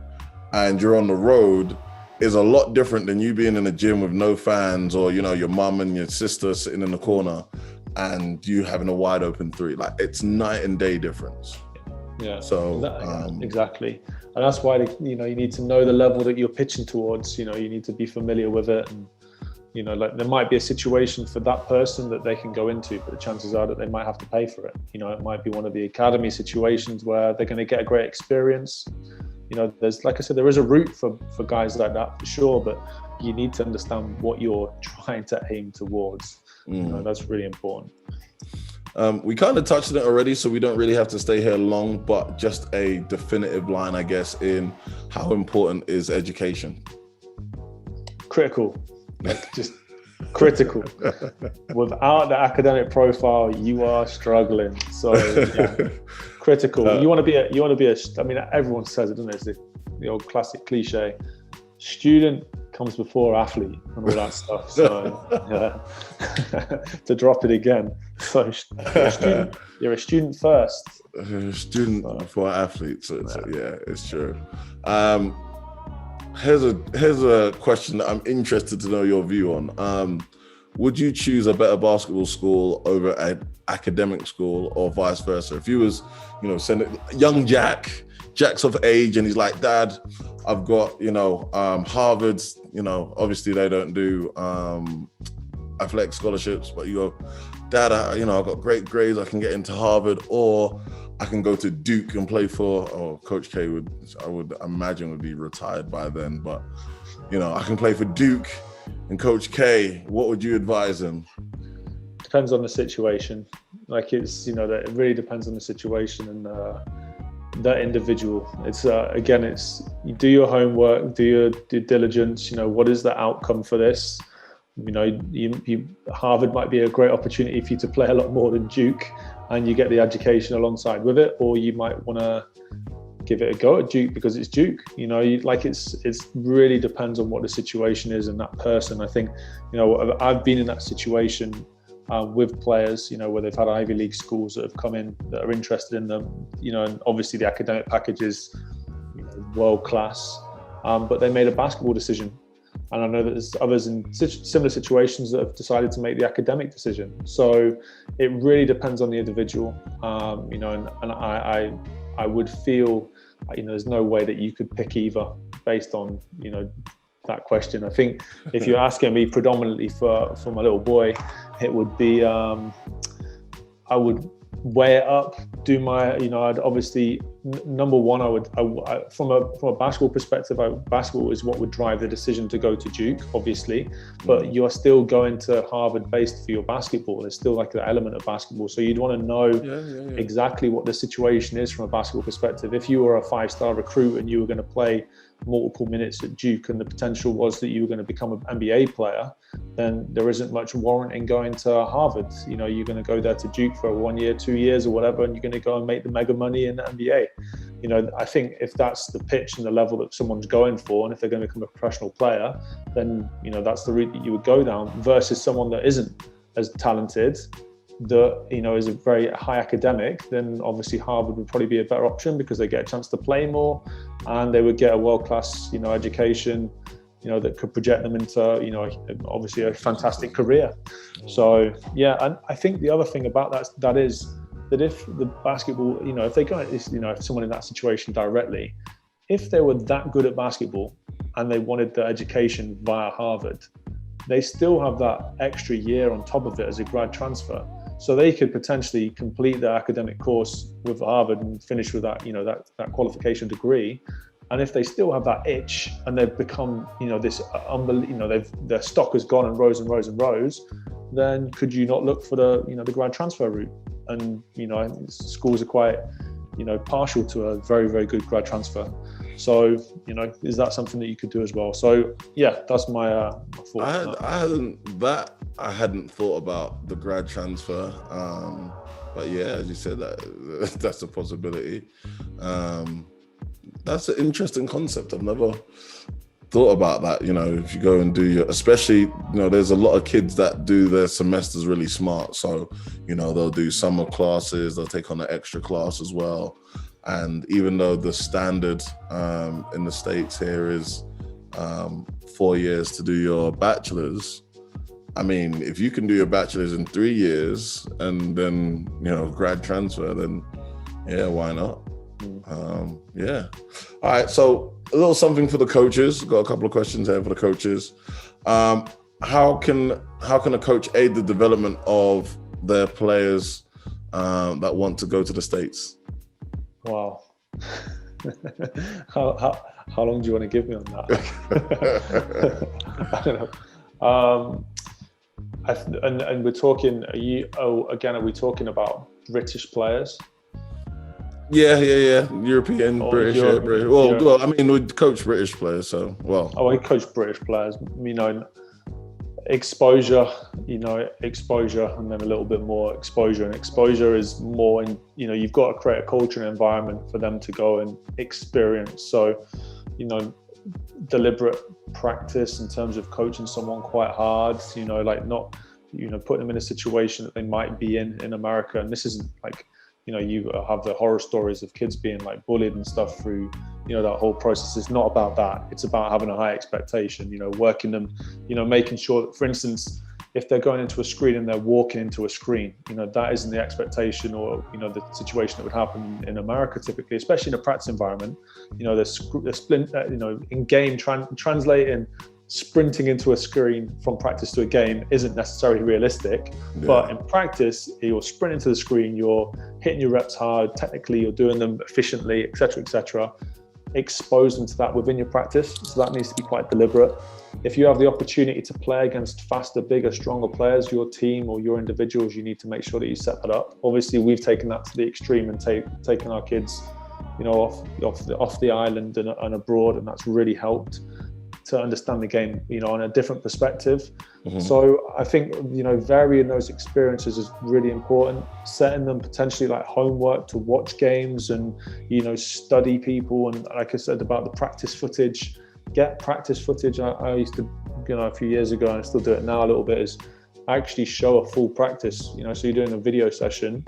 and you're on the road, is a lot different than you being in a gym with no fans, or, you know, your mum and your sister sitting in the corner and you having a wide open three. Like, it's night and day difference. Yeah. So exactly, and that's why, you know, you need to know the level that you're pitching towards. You know, you need to be familiar with it, and you know, like, there might be a situation for that person that they can go into, but the chances are that they might have to pay for it. You know, it might be one of the academy situations where they're going to get a great experience. You know, there's, like I said, there is a route for guys like that for sure, but you need to understand what you're trying to aim towards. You know, that's really important. We kind of touched on it already, so we don't really have to stay here long, but just a definitive line, I guess, in how important is education? Critical, like, just critical. Without the academic profile, you are struggling. So yeah, critical. You want to be a, I mean, everyone says it, doesn't it? It's the old classic cliche. Student comes before athlete and all that stuff. So yeah. To drop it again. So you're a student first. Student before athlete. So it's true. Here's a question that I'm interested to know your view on. Would you choose a better basketball school over an academic school, or vice versa? If you was, sending young Jack's of age, and he's like, Dad, I've got, Harvard's, obviously they don't do athletic scholarships, but you go, Dad, I've got great grades, I can get into Harvard, or I can go to Duke and play for, Coach K I would imagine would be retired by then, but, I can play for Duke and Coach K. What would you advise him? Depends on the situation. Like it's, that it really depends on the situation and that individual. It's again, it's you do your homework, do your due diligence. What is the outcome for this? Harvard might be a great opportunity for you to play a lot more than Duke, and you get the education alongside with it, or you might want to give it a go at Duke because it's Duke. It's really depends on what the situation is and that person. I think, I've been in that situation with players, where they've had Ivy League schools that have come in that are interested in them, and obviously the academic package is world class, but they made a basketball decision. And I know that there's others in similar situations that have decided to make the academic decision. So it really depends on the individual, and I would feel, there's no way that you could pick either based on, that question. I think if you're asking me predominantly for my little boy, it would be, I would weigh it up, do my, I'd obviously, number one, from a basketball perspective, basketball is what would drive the decision to go to Duke, obviously, but you're still going to Harvard based for your basketball. There's still like the element of basketball. So you'd want to know exactly what the situation is from a basketball perspective. If you were a 5-star recruit and you were going to play multiple minutes at Duke and the potential was that you were going to become an NBA player, then there isn't much warrant in going to Harvard. You're going to go there to Duke for 1 year, 2 years or whatever, and you're going to go and make the mega money in the NBA. I think if that's the pitch and the level that someone's going for, and if they're going to become a professional player, then, that's the route that you would go down, versus someone that isn't as talented, that, is a very high academic, then obviously Harvard would probably be a better option because they get a chance to play more and they would get a world-class, education, that could project them into, obviously a fantastic career. So, yeah, and I think the other thing about that is that if the basketball, if they go, if someone in that situation directly, if they were that good at basketball and they wanted the education via Harvard, they still have that extra year on top of it as a grad transfer. So they could potentially complete their academic course with Harvard and finish with that, that qualification degree. And if they still have that itch and they've become, this unbelievable, their stock has gone and rose and rose and rose, then could you not look for the, the grad transfer route? And, schools are quite, partial to a very, very good grad transfer. So, is that something that you could do as well? So, yeah, that's my thought. I hadn't thought about the grad transfer. But yeah, as you said, that's a possibility. That's an interesting concept. I've never thought about that. If you go and do especially, there's a lot of kids that do their semesters really smart. So, they'll do summer classes, they'll take on an extra class as well. And even though the standard in the States here is 4 years to do your bachelor's, I mean, if you can do your bachelor's in 3 years and then, grad transfer, then yeah, why not? Yeah. All right. So a little something for the coaches. Got a couple of questions here for the coaches. How can a coach aid the development of their players that want to go to the States? Wow. How long do you want to give me on that? I don't know. And we're talking, are we talking about British players? Yeah. European, British, British. Well, I mean, we coach British players, so well. I coach British players. Exposure, and then a little bit more exposure. And exposure is more in, you've got to create a culture and environment for them to go and experience. So, deliberate practice in terms of coaching someone quite hard, like not, putting them in a situation that they might be in America. And this isn't like, you have the horror stories of kids being like bullied and stuff through, that whole process. It's not about that. It's about having a high expectation, working them, making sure that, for instance, if they're going into a screen and they're walking into a screen, that isn't the expectation or, the situation that would happen in America typically, especially in a practice environment. The splint, in game translating, sprinting into a screen from practice to a game isn't necessarily realistic. Yeah. But in practice, you're sprinting to the screen, you're hitting your reps hard, technically you're doing them efficiently, etc., etc. Expose them to that within your practice. So that needs to be quite deliberate. If you have the opportunity to play against faster, bigger, stronger players, your team or your individuals, you need to make sure that you set that up. Obviously, we've taken that to the extreme and taken our kids, off the island and abroad, and that's really helped to understand the game, on a different perspective. Mm-hmm. So I think, varying those experiences is really important. Setting them potentially like homework to watch games and, study people. And like I said about the practice footage, get practice footage. I used to, a few years ago, and I still do it now a little bit, is actually show a full practice. So you're doing a video session,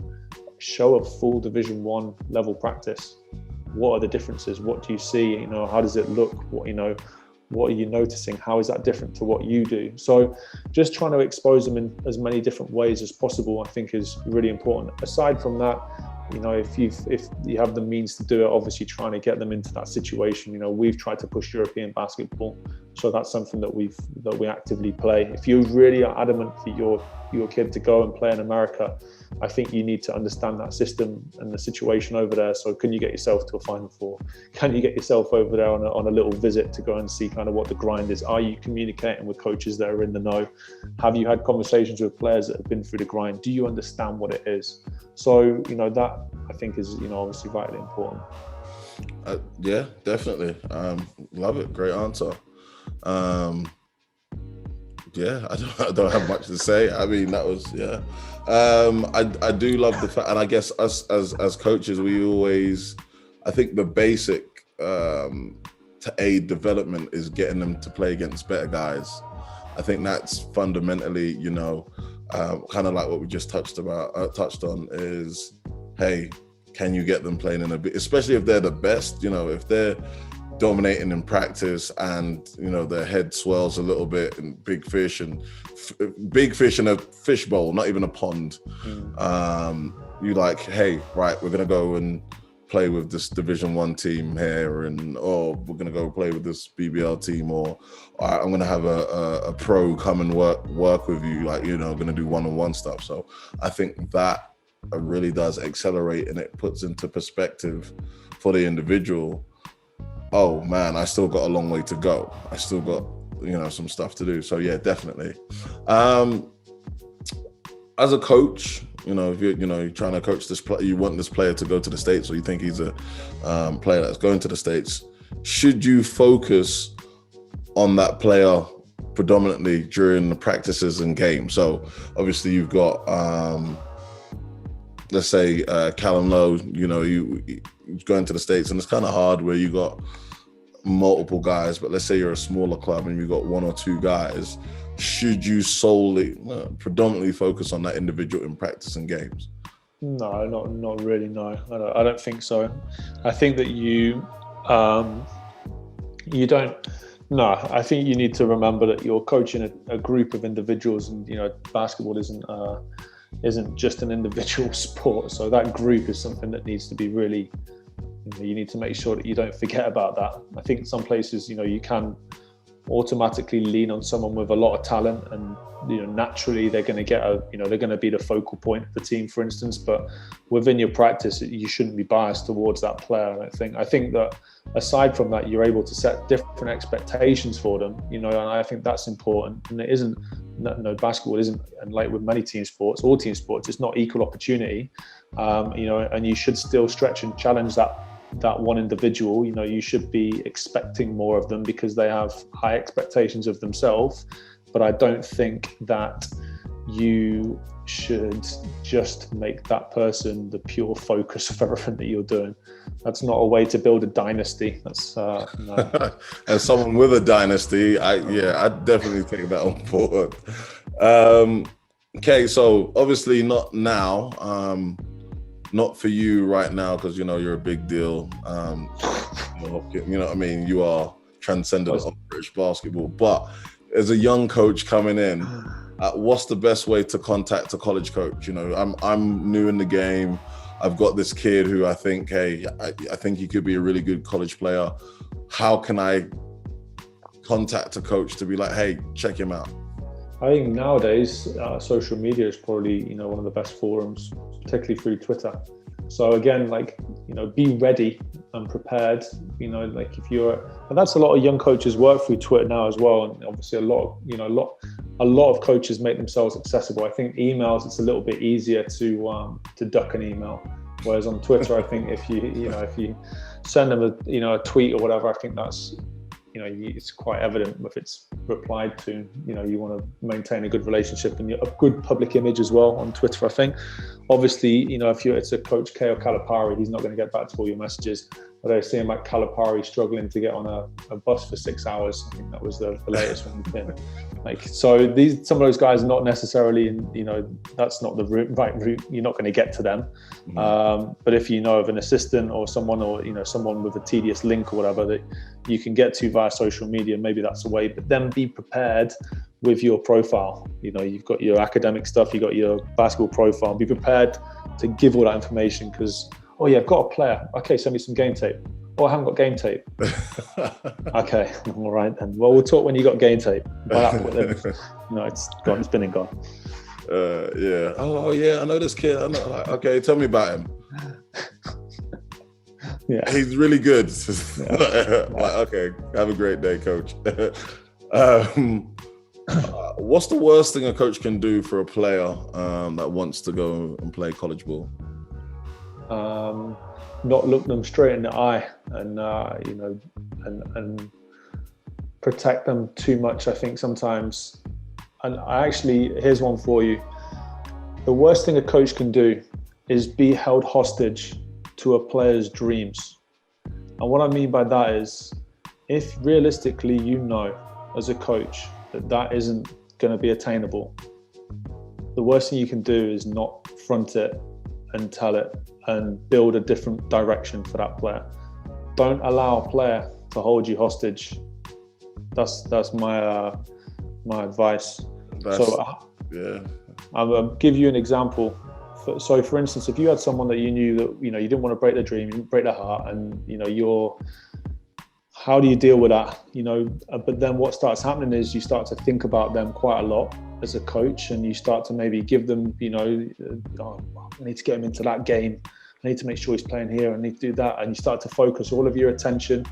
show a full Division 1 level practice. What are the differences? What do you see? How does it look? What are you noticing? How is that different to what you do? So just trying to expose them in as many different ways as possible, I think, is really important. Aside from that, if you have the means to do it, obviously trying to get them into that situation. We've tried to push European basketball, so that's something that we actively play. If you really are adamant for your kid to go and play in America, I think you need to understand that system and the situation over there. So can you get yourself to a Final Four? Can you get yourself over there on a little visit to go and see kind of what the grind is? Are you communicating with coaches that are in the know? Have you had conversations with players that have been through the grind? Do you understand what it is? So, that I think is, obviously vitally important. Yeah, definitely. Love it. Great answer. Yeah, I don't have much to say. I mean, that was, yeah. I do love the fact, and I guess us as coaches, we always, I think the basic to aid development is getting them to play against better guys. I think that's fundamentally, kind of like what we just touched on is, hey, can you get them playing in a bit, especially if they're the best, if they're dominating in practice and their head swells a little bit and big fish in a fish bowl, not even a pond. You like, hey, right, we're gonna go and play with this Division 1 team here, and we're gonna go play with this BBL team, or I'm gonna have a pro come and work with you, like, gonna do one-on-one stuff. So I think that really does accelerate, and it puts into perspective for the individual, oh man, I still got a long way to go. I still got, some stuff to do. So yeah, definitely. As a coach, if you're trying to coach this player, you want this player to go to the States, or you think he's a player that's going to the States, should you focus on that player predominantly during the practices and games? So obviously you've got, let's say Callum Lowe, he's going to the States, and it's kind of hard where you got multiple guys, but let's say you're a smaller club and you've got one or two guys. Should you predominantly focus on that individual in practice and games? No, not really, no. I don't think so. I think that you don't. No, I think you need to remember that you're coaching a group of individuals, and basketball isn't just an individual sport. So that group is something that needs to be really, you need to make sure that you don't forget about that. I think some places, you can automatically lean on someone with a lot of talent, and naturally they're going to get they're going to be the focal point of the team, for instance. But within your practice, you shouldn't be biased towards that player. I think that aside from that, you're able to set different expectations for them, and I think that's important. And it isn't, basketball isn't, and like with many team sports, all team sports, it's not equal opportunity, and you should still stretch and challenge that one individual. You should be expecting more of them because they have high expectations of themselves. But I don't think that you should just make that person the pure focus of everything that you're doing. That's not a way to build a dynasty. That's no. As someone with a dynasty, I'd definitely take that on board. Okay, so obviously not now, not for you right now, because you're a big deal. You know what I mean? You are transcendent of British basketball. But as a young coach coming in, what's the best way to contact a college coach? I'm new in the game. I've got this kid who I think, I think he could be a really good college player. How can I contact a coach to be like, hey, check him out? I think nowadays, social media is probably, one of the best forums, particularly through Twitter. So again, be ready and prepared. And that's a lot of young coaches work through Twitter now as well. And obviously a lot of coaches make themselves accessible. I think emails, it's a little bit easier to duck an email. Whereas on Twitter, I think if you send them a tweet or whatever, I think that's, it's quite evident if it's replied to. You want to maintain a good relationship and a good public image as well on Twitter. I think, obviously, if it's a Coach K or Calipari, he's not going to get back to all your messages. But I see him like Calipari struggling to get on a bus for 6 hours. I think that was the latest one. So some of those guys are not necessarily that's not the right route. You're not going to get to them. Mm-hmm. But if you know of an assistant or someone, or someone with a tedious link or whatever that you can get to via social media, maybe that's a way. But then be prepared with your profile. You've got your academic stuff, you've got your basketball profile. Be prepared to give all that information because, oh yeah, I've got a player. Okay, send me some game tape. Oh, I haven't got game tape. Okay, all right then. Well, we'll talk when you got game tape. It's gone. It's been and gone. Yeah. Oh yeah, I know this kid. Okay, tell me about him. Yeah, he's really good. Okay, have a great day, coach. What's the worst thing a coach can do for a player that wants to go and play college ball? Not look them straight in the eye and protect them too much. I think sometimes, and here's one for you. The worst thing a coach can do is be held hostage to a player's dreams. And what I mean by that is, if realistically as a coach that isn't going to be attainable, the worst thing you can do is not front it and tell it and build a different direction for that player. Don't allow a player to hold you hostage. That's my advice. I'll give you an example. So for instance, if you had someone that you knew that you didn't want to break their dream, you didn't break their heart, and how do you deal with that? But then what starts happening is you start to think about them quite a lot as a coach, and you start to maybe give them, I need to get him into that game. I need to make sure he's playing here. I need to do that. And you start to focus all of your attention,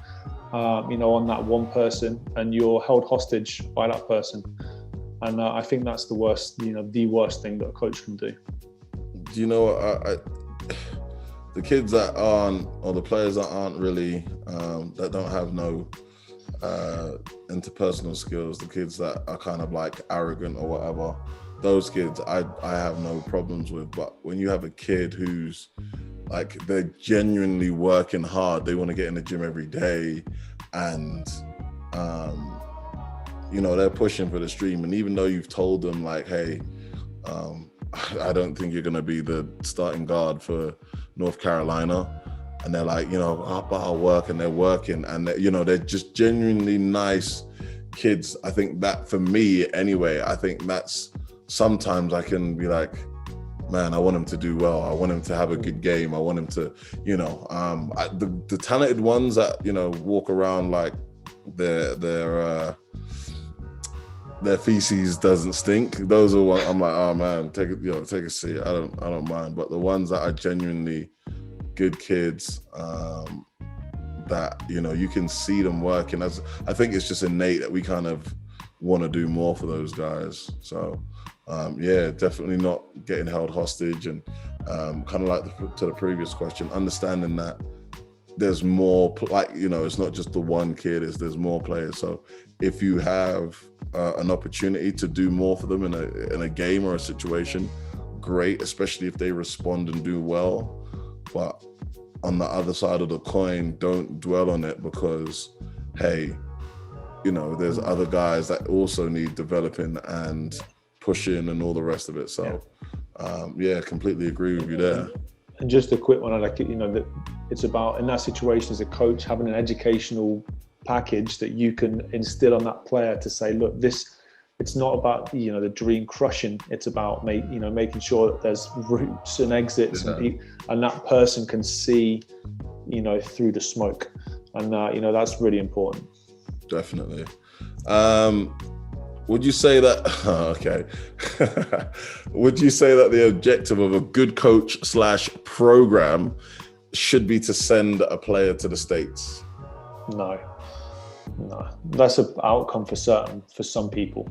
on that one person, and you're held hostage by that person. And I think that's the worst thing that a coach can do. Do you know what? The kids that aren't, or the players that aren't really, that don't have no interpersonal skills, the kids that are kind of like arrogant or whatever, those kids I have no problems with. But when you have a kid who's like, they're genuinely working hard, they want to get in the gym every day, and they're pushing for the stream, and even though you've told them like, hey, I don't think you're going to be the starting guard for North Carolina, and they're like, I'll work, and they're working, and they're just genuinely nice kids. I think that, for me anyway, I think that's, sometimes I can be like, man, I want him to do well. I want him to have a good game. I want him to, the talented ones that, walk around like their feces doesn't stink. Those are what I'm like, oh man, take a seat. I don't mind. But the ones that are genuinely good kids, that, you can see them working. I think it's just innate that we kind of want to do more for those guys. So definitely not getting held hostage, and kind of like to the previous question, understanding that there's more, it's not just the one kid, there's more players. So if you have an opportunity to do more for them in a game or a situation, great, especially if they respond and do well. But on the other side of the coin, don't dwell on it, because, hey, you know, there's other guys that also need developing and pushing and all the rest of it. So, completely agree with you there. And just a quick one, like, you know, that it's about, in that situation as a coach, having an educational package that you can instill on that player to say, look, it's not about, you know, the dream crushing. It's about making sure that there's routes and exits, and that person can see, you know, through the smoke. And you know, that's really important. Definitely. Would you say that? Okay. Would you say that the objective of a good coach / program should be to send a player to the States? No, that's an outcome for some people.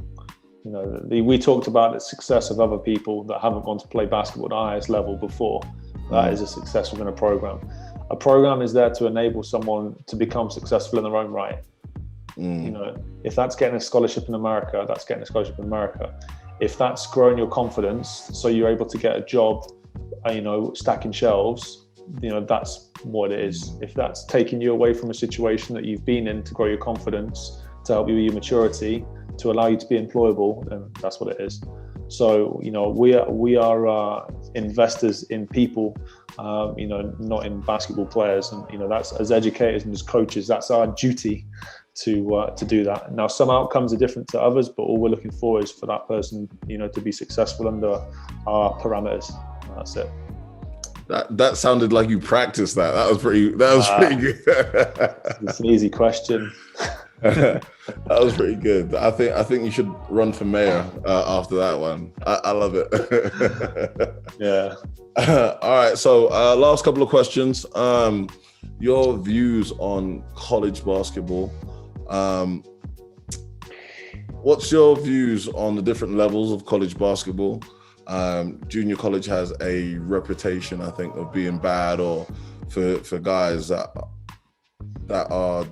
You know, we talked about the success of other people that haven't gone to play basketball at the highest level before. That is a success within a program. A program is there to enable someone to become successful in their own right. You know, if that's getting a scholarship in America, that's getting a scholarship in America. If that's growing your confidence, so you're able to get a job, you know, stacking shelves, you know, that's what it is. If that's taking you away from a situation that you've been in to grow your confidence, to help you with your maturity, to allow you to be employable, then that's what it is. So, you know, we are investors in people, you know, not in basketball players. And, you know, that's, as educators and as coaches, that's our duty to do that. Now, some outcomes are different to others, but all we're looking for is for that person, you know, to be successful under our parameters. That's it. That sounded like you practiced that. That was pretty good. It's an easy question. That was pretty good. I think you should run for mayor after that one. I love it. Yeah. All right. So last couple of questions. Your views on college basketball. What's your views on the different levels of college basketball? Junior college has a reputation, I think, of being bad, or for guys that are,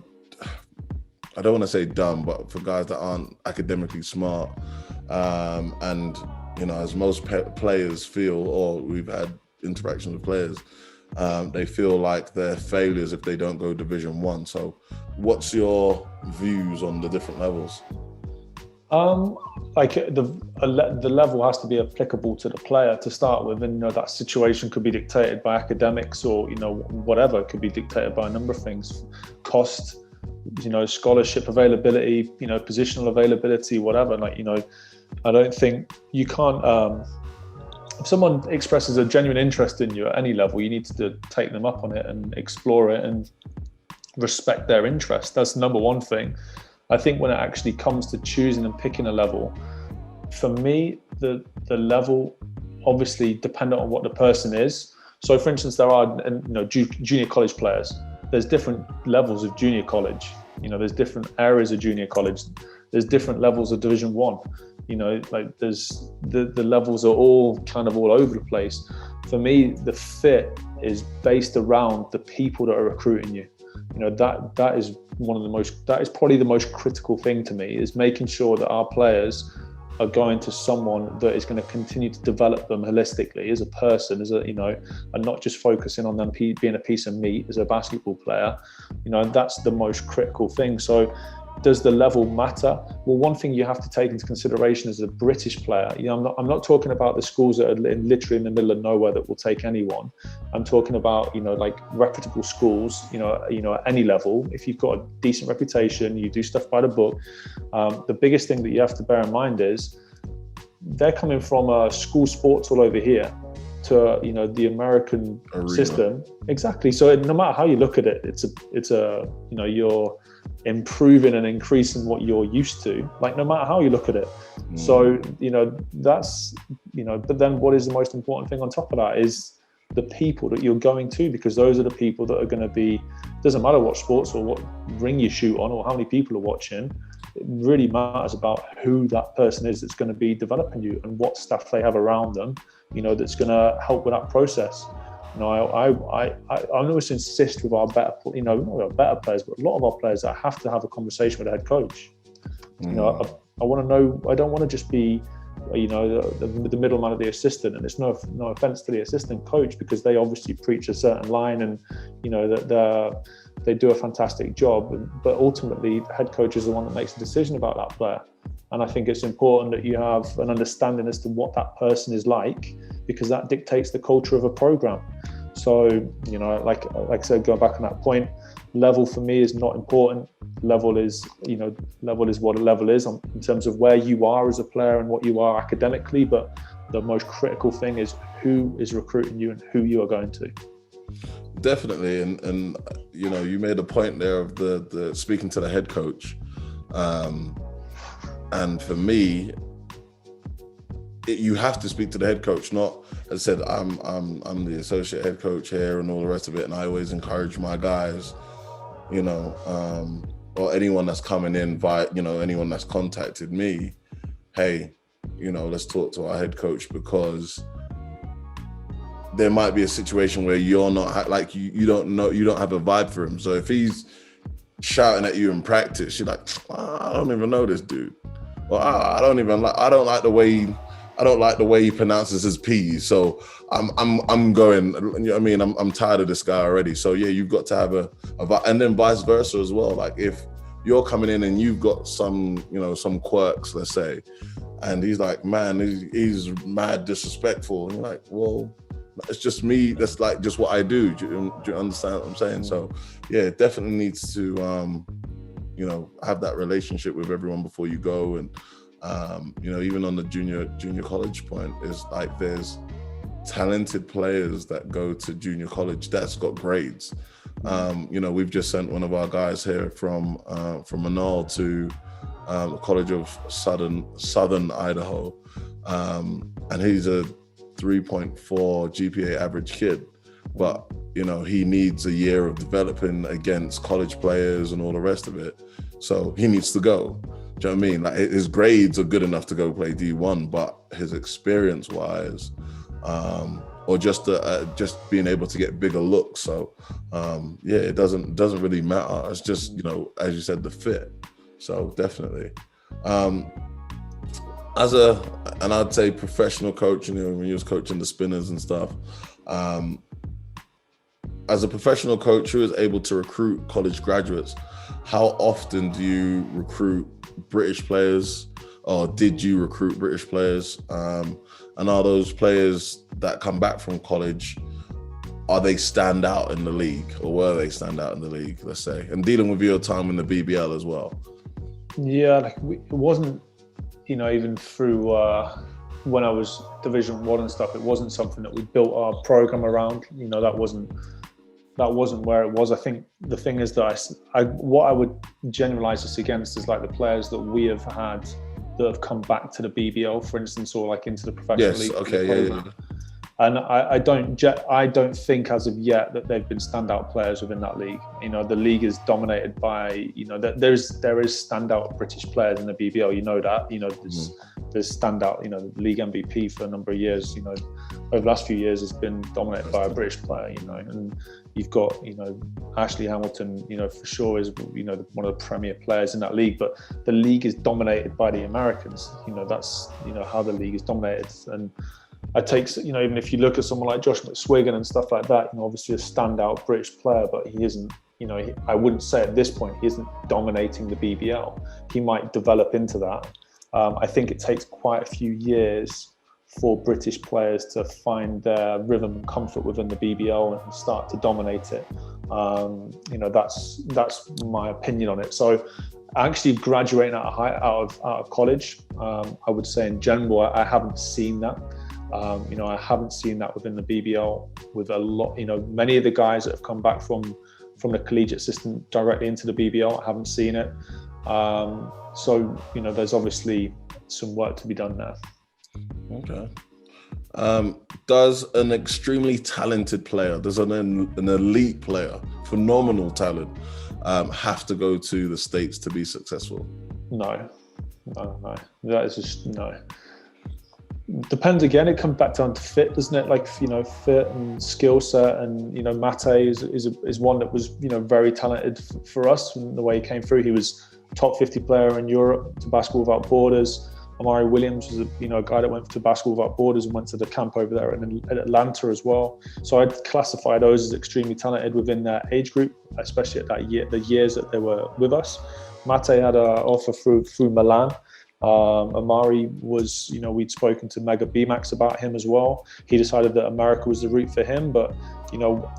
I don't want to say dumb, but for guys that aren't academically smart. And, you know, as most players feel, or we've had interactions with players, they feel like they're failures if they don't go Division I. So what's your views on the different levels? Like the level has to be applicable to the player to start with, and, you know, that situation could be dictated by academics, or, you know, whatever. It could be dictated by a number of things: cost, you know, scholarship availability, you know, positional availability, whatever. Like, you know, I don't think you can't. If someone expresses a genuine interest in you at any level, you need to take them up on it and explore it and respect their interest. That's the number one thing. I think when it actually comes to choosing and picking a level, for me, the level obviously dependent on what the person is. So, for instance, there are, you know, junior college players. There's different levels of junior college. You know, there's different areas of junior college. There's different levels of Division I. You know, like there's the levels are all kind of all over the place. For me, the fit is based around the people that are recruiting you. You know, that is probably the most critical thing to me, is making sure that our players are going to someone that is going to continue to develop them holistically as a person, you know, and not just focusing on them being a piece of meat as a basketball player. You know, that's the most critical thing. So, does the level matter? Well, one thing you have to take into consideration as a British player, you know, I'm not talking about the schools that are literally in the middle of nowhere that will take anyone. I'm talking about, you know, like reputable schools, you know, at any level. If you've got a decent reputation, you do stuff by the book. The biggest thing that you have to bear in mind is they're coming from school sports all over here to, you know, the American system. Exactly. So no matter how you look at it, it's a you know, you're improving and increasing what you're used to, like, no matter how you look at it. So, you know, that's, you know, but then what is the most important thing on top of that is the people that you're going to, because those are the people that are going to be, doesn't matter what sports or what ring you shoot on or how many people are watching, it really matters about who that person is that's going to be developing you and what stuff they have around them, you know, that's going to help with that process. You know, I always insist with our better, you know, not our better players, but a lot of our players that have to have a conversation with the head coach. You know, I want to know. I don't want to just be, you know, the middleman of the assistant. And it's no offense to the assistant coach, because they obviously preach a certain line, and you know that they do a fantastic job. But ultimately, the head coach is the one that makes a decision about that player. And I think it's important that you have an understanding as to what that person is like, because that dictates the culture of a program. So, you know, like I said, going back on that point, level for me is not important. Level is what a level is in terms of where you are as a player and what you are academically. But the most critical thing is who is recruiting you and who you are going to. Definitely. And you know, you made a point there of the speaking to the head coach. And for me, you have to speak to the head coach. Not, as I said, I'm the associate head coach here and all the rest of it. And I always encourage my guys, you know, or anyone that's coming in via, you know, anyone that's contacted me, hey, you know, let's talk to our head coach, because there might be a situation where you're not like, you don't know, you don't have a vibe for him. So if he's shouting at you in practice, you're like, I don't even know this dude. Or I don't like the way he pronounces his P's. So I'm going, you know what I mean? I'm tired of this guy already. So yeah, you've got to have a vibe, and then vice versa as well. Like if you're coming in and you've got some, you know, some quirks, let's say, and he's like, man, he's mad disrespectful. And you're like, well, it's just me. That's like just what I do. Do you understand what I'm saying? So yeah, it definitely needs to, you know, have that relationship with everyone before you go. And, you know, even on the junior college point, is like there's talented players that go to junior college that's got grades. You know, we've just sent one of our guys here from Manal to the College of Southern Idaho. And he's a 3.4 GPA average kid, but you know, he needs a year of developing against college players and all the rest of it. So he needs to go. Do you know what I mean? Like his grades are good enough to go play D1, but his experience wise, or just being able to get bigger looks. So yeah, it doesn't really matter. It's just, you know, as you said, the fit. So definitely. And I'd say professional coach, you know, when you was coaching the spinners and stuff, as a professional coach who is able to recruit college graduates, how often do you recruit British players, or did you recruit British players? And are those players that come back from college, are they stand out in the league, or were they stand out in the league, let's say? And dealing with your time in the BBL as well. Yeah, like it wasn't, you know, even through when I was Division 1 and stuff, it wasn't something that we built our program around. You know, that wasn't where it was. I think the thing is that what I would generalize this against is like the players that we have had that have come back to the BBL, for instance, or like into the professional league. Yes, okay, yeah. And I don't think as of yet that they've been standout players within that league. You know, the league is dominated by, you know, there is standout British players in the BBL. You know that. You know, there's standout. You know, the league MVP for a number of years. You know, over the last few years has been dominated by a British player. You know, and you've got, you know, Ashley Hamilton. You know, for sure is, you know, one of the premier players in that league. But the league is dominated by the Americans. You know, that's, you know, how the league is dominated. And I take, you know, even if you look at someone like Josh McSwiggan and stuff like that, you know, obviously a standout British player, but he isn't, you know, I wouldn't say at this point he isn't dominating the BBL. He might develop into that. I think it takes quite a few years for British players to find their rhythm and comfort within the BBL and start to dominate it. You know, that's my opinion on it. So actually graduating out of college, I would say in general, I haven't seen that. You know, I haven't seen that within the BBL with a lot, you know, many of the guys that have come back from the collegiate system directly into the BBL, I haven't seen it. So, you know, there's obviously some work to be done there. Okay. Does an extremely talented player, does an elite player, phenomenal talent, have to go to the States to be successful? No. That is just no. Depends again. It comes back down to fit, doesn't it? Like, you know, fit and skill set, and you know, Mate is one that was, you know, very talented for us. And the way he came through, he was top 50 player in Europe to Basketball Without Borders. Amari Williams was a guy that went to Basketball Without Borders and went to the camp over there in Atlanta as well. So I'd classify those as extremely talented within their age group, especially at that year, the years that they were with us. Mate had an offer through Milan. Amari was, we'd spoken to Mega BMAX about him as well. He decided that America was the route for him, but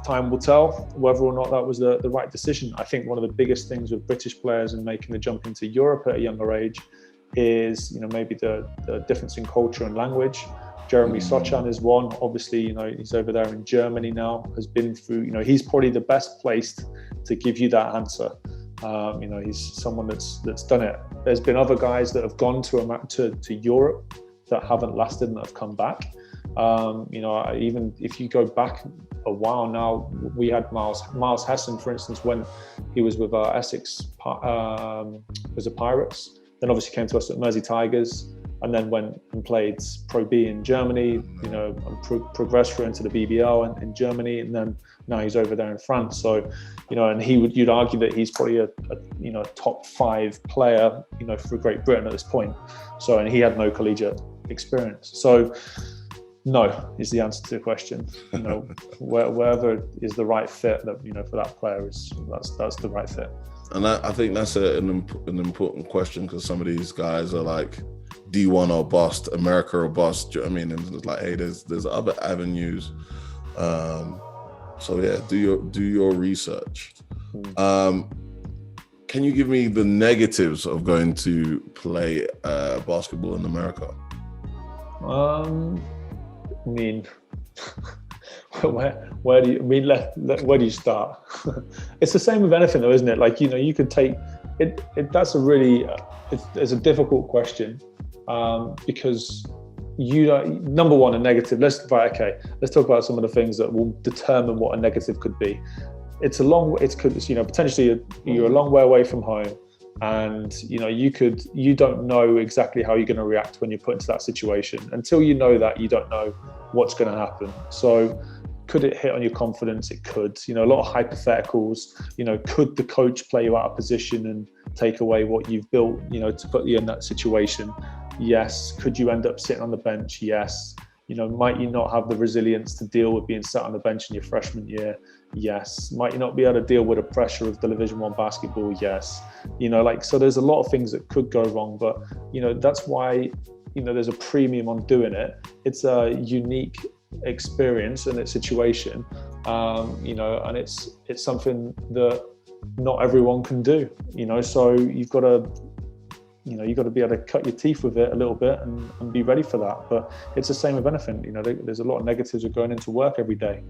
time will tell whether or not that was the right decision. I think one of the biggest things with British players and making the jump into Europe at a younger age is, maybe the difference in culture and language. Jeremy Sochan is one. Obviously, he's over there in Germany now, has been through, he's probably the best placed to give you that answer. He's someone that's done it. There's been other guys that have gone to Europe that haven't lasted and that have come back. Even if you go back a while now, we had Miles Hessen, for instance, when he was with Essex, was a Pirates. Then obviously came to us at Mersey Tigers, and then went and played Pro B in Germany, and progressed through into the BBL in Germany, and then now he's over there in France. So, and you'd argue that he's probably a top 5 player, for Great Britain at this point. So, and he had no collegiate experience. So, no is the answer to the question. Wherever is the right fit that for that player that's the right fit. And I think that's an important question, because some of these guys are like D1 or bust, America or bust. Do you know what I mean? And it's like, hey, there's other avenues. So yeah, do your research. Can you give me the negatives of going to play basketball in America? Where do you start? It's the same with anything though, isn't it? Like, you could take it. That's it's a difficult question, because number one, a negative. Let's talk about some of the things that will determine what a negative could be. Potentially you're a long way away from home, and you don't know exactly how you're going to react when you're put into that situation. Until you know that, you don't know what's going to happen. So could it hit on your confidence? It could. A lot of hypotheticals. Could the coach play you out of position and take away what you've built, to put you in that situation? Yes. Could you end up sitting on the bench? Yes. Might you not have the resilience to deal with being sat on the bench in your freshman year? Yes. Might you not be able to deal with the pressure of Division 1 basketball? Yes. So there's a lot of things that could go wrong, but that's why there's a premium on doing it. It's a unique experience and its situation, and it's something that not everyone can do. So you've got to be able to cut your teeth with it a little bit and be ready for that. But it's the same with anything. There's a lot of negatives with going into work every day.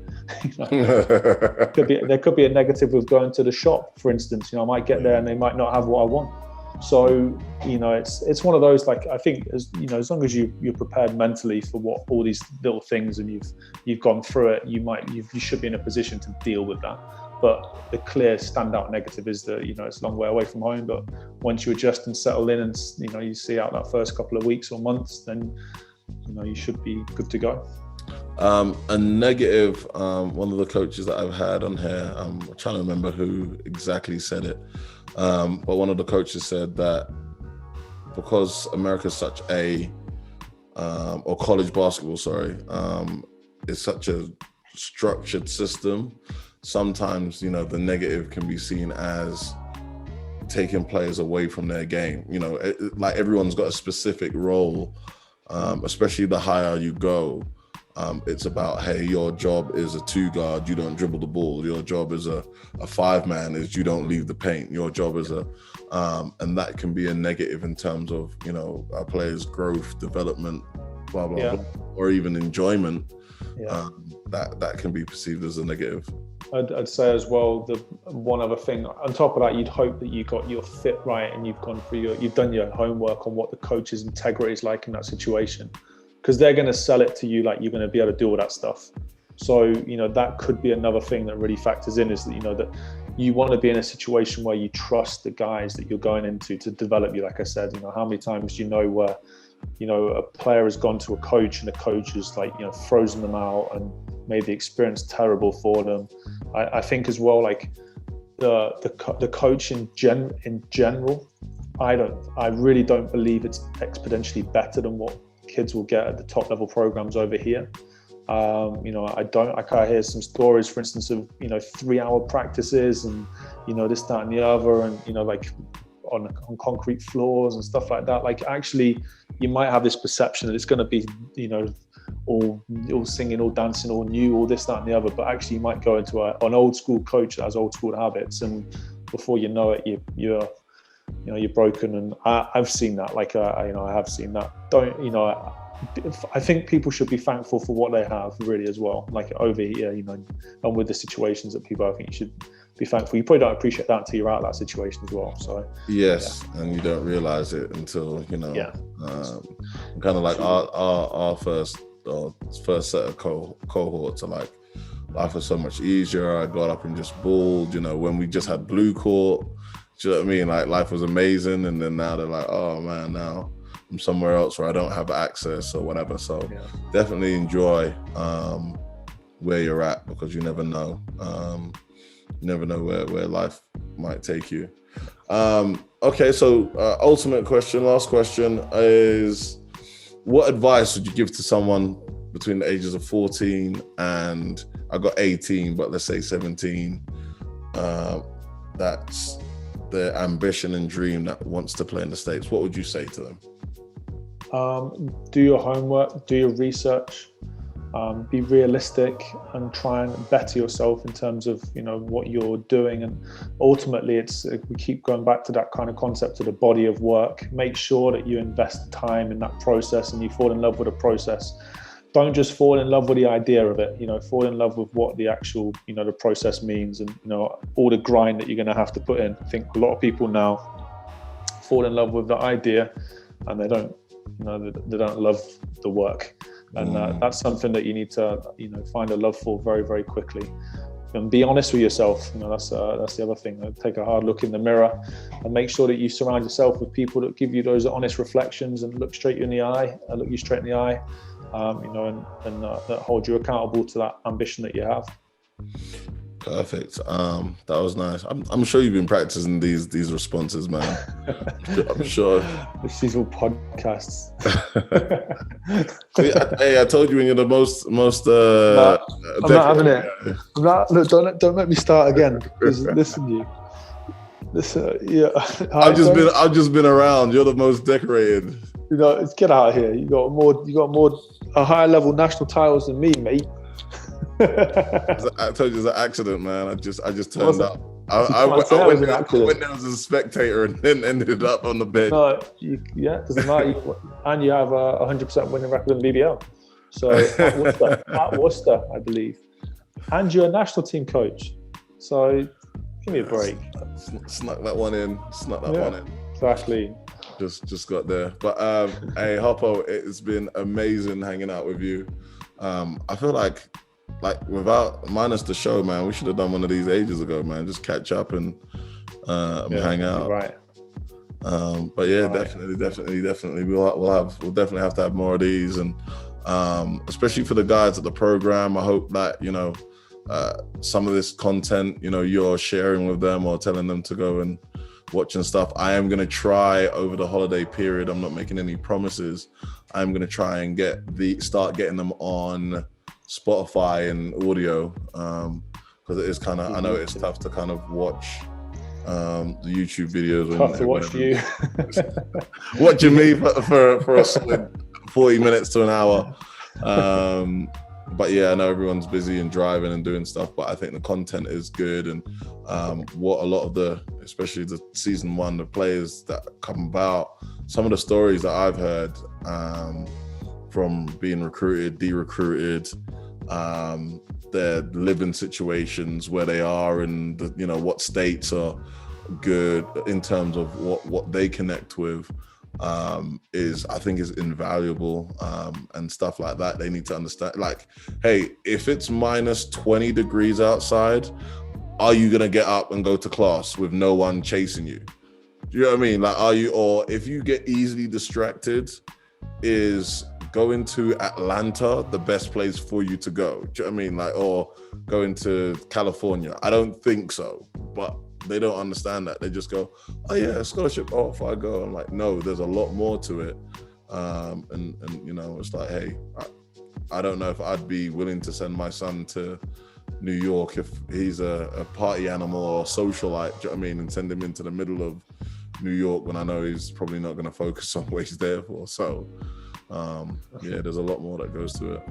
There could be a negative with going to the shop, for instance. I might get there and they might not have what I want. So, it's one of those, like, I think as long as you're prepared mentally for what all these little things and you've gone through it, you should be in a position to deal with that. But the clear standout negative is that, it's a long way away from home. But once you adjust and settle in and, you see out that first couple of weeks or months, then, you should be good to go. A negative, one of the coaches that I've had on here, I'm trying to remember who exactly said it, but one of the coaches said that because America is such or college basketball, is such a structured system, sometimes, the negative can be seen as taking players away from their game. Like everyone's got a specific role, especially the higher you go. It's about, hey, your job is a 2-guard, you don't dribble the ball. Your job is a 5-man, is you don't leave the paint. Your job is and that can be a negative in terms of, our players' growth, development, blah, blah, blah, or even enjoyment. That can be perceived as a negative. I'd say as well, the one other thing on top of that, you'd hope that you got your fit right and you've done your homework on what the coach's integrity is like in that situation. Because they're going to sell it to you like you're going to be able to do all that stuff. So, that could be another thing that really factors in, is that, that you want to be in a situation where you trust the guys that you're going into to develop you. Like I said, how many times where, a player has gone to a coach and the coach has frozen them out and made the experience terrible for them. I think as well, like the coach in general I really don't believe it's exponentially better than what kids will get at the top level programs over here. I can't hear some stories, for instance, of 3-hour practices and this, that, and the other, and like on concrete floors and stuff like that. Like, actually, you might have this perception that it's going to be all singing, all dancing, all new, all this, that, and the other. But actually, you might go into an old school coach that has old school habits, and before you know it, you're broken. And I've seen that. Like, I have seen that. I think people should be thankful for what they have, really, as well. Like over here, and with the situations that people, I think you should be thankful. You probably don't appreciate that until you're out of that situation as well. So yes, yeah. And you don't realize it until kind of like our first set of cohorts are like, life was so much easier. I got up and just balled. When we just had blue court, do you know what I mean? Like, life was amazing, and then now they're like, oh man, now I'm somewhere else where I don't have access or whatever. So definitely enjoy where you're at, because you never know. You never know where life might take you. Okay, so ultimate question, last question is, what advice would you give to someone between the ages of 14 and, I got 18, but let's say 17, that's their ambition and dream, that wants to play in the States? What would you say to them? Do your homework, do your research, be realistic, and try and better yourself in terms of what you're doing. And ultimately, we keep going back to that kind of concept of the body of work. Make sure that you invest time in that process and you fall in love with the process. Don't just fall in love with the idea of it. Fall in love with what the actual the process means, and all the grind that you're going to have to put in. I think a lot of people now fall in love with the idea, and they don't love the work. And that's something that you need to find a love for very, very quickly, and be honest with yourself. That's the other thing. Take a hard look in the mirror and make sure that you surround yourself with people that give you those honest reflections and look you straight in the eye, and that hold you accountable to that ambition that you have. Perfect. That was nice. I'm sure you've been practicing these responses, man. I'm sure. These all podcasts. Hey, I told you when you're the most. I'm not having it. Look, don't make me start again. Listen, you. I've just been around. You're the most decorated. Get out of here. You got a higher level national titles than me, mate. I told you it's an accident, man. I just turned up. I went there as a spectator and then ended up on the bench. No, doesn't matter. And you have a 100% winning record in BBL. So at Worcester, I believe. And you're a national team coach. So give me a break. Snuck that one in. One in. Exactly. Just got there. But hey, Hoppo, it's been amazing hanging out with you. I feel like minus the show, man, we should have done one of these ages ago, man. Just catch up and hang out. Right. But yeah, definitely. We'll definitely have to have more of these, and especially for the guys at the program. I hope that some of this content, you're sharing with them or telling them to go and watch and stuff. I am going to try over the holiday period. I'm not making any promises. I'm going to try and start getting them on Spotify and audio, because it is kind of, I know it's tough to kind of watch the YouTube videos. Tough to watch you. Watching me for a solid 40 minutes to an hour. But yeah, I know everyone's busy and driving and doing stuff, but I think the content is good. And what a lot of especially the season 1, the players that come about, some of the stories that I've heard from being recruited, de-recruited, their living situations, where they are, and what states are good in terms of what they connect with, I think is invaluable, and stuff like that. They need to understand, like, hey, if it's minus 20 degrees outside, are you gonna get up and go to class with no one chasing you? Do you know what I mean? Like, are you, or if you get easily distracted, is going to Atlanta the best place for you to go? Do you know what I mean? Like, or going to California? I don't think so. But they don't understand that. They just go, oh yeah, scholarship, off I go. I'm like, no, there's a lot more to it. And you know, it's like, hey, I don't know if I'd be willing to send my son to New York if he's a party animal or socialite, do you know what I mean, and send him into the middle of New York when I know he's probably not going to focus on what he's there for. So yeah, there's a lot more that goes to it.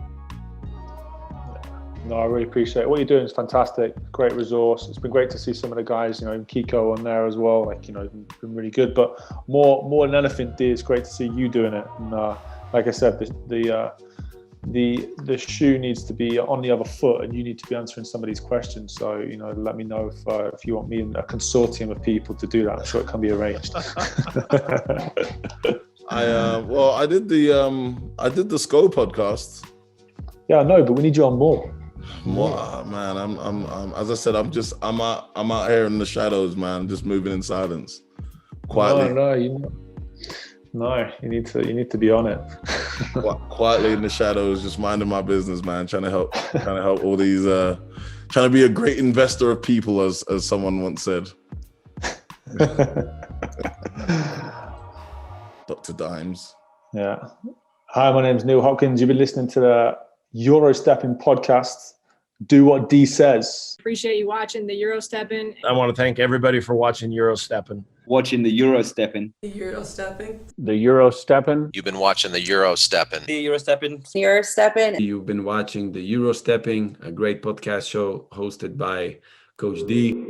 No, I really appreciate it. What you're doing is fantastic. Great resource. It's been great to see some of the guys, you know, Kiko on there as well. Like, you know, been really good. But more than anything, D, it's great to see you doing it. And like I said, the shoe needs to be on the other foot, and you need to be answering some of these questions. So, you know, let me know if you want me and a consortium of people to do that. I'm sure it can be arranged. I did the SCO podcast. Yeah, I know, but we need you on more. More, man. I'm as I said, I'm out here in the shadows, man, just moving in silence, quietly. No, you need to be on it. Quietly in the shadows, just minding my business, man. Trying to help all these. Trying to be a great investor of people, as someone once said. Dr. Dimes. Yeah. Hi, my name's Neil Hopkins. You've been listening to the Eurostepping podcast. Do what D says. Appreciate you watching the Eurostepping. I want to thank everybody for watching Eurostepping. Watching the Eurostepping. The Eurostepping. The Eurostepping. You've been watching the Eurostepping. The Eurostepping. Eurostepping. You've been watching the Eurostepping, a great podcast show hosted by Coach D.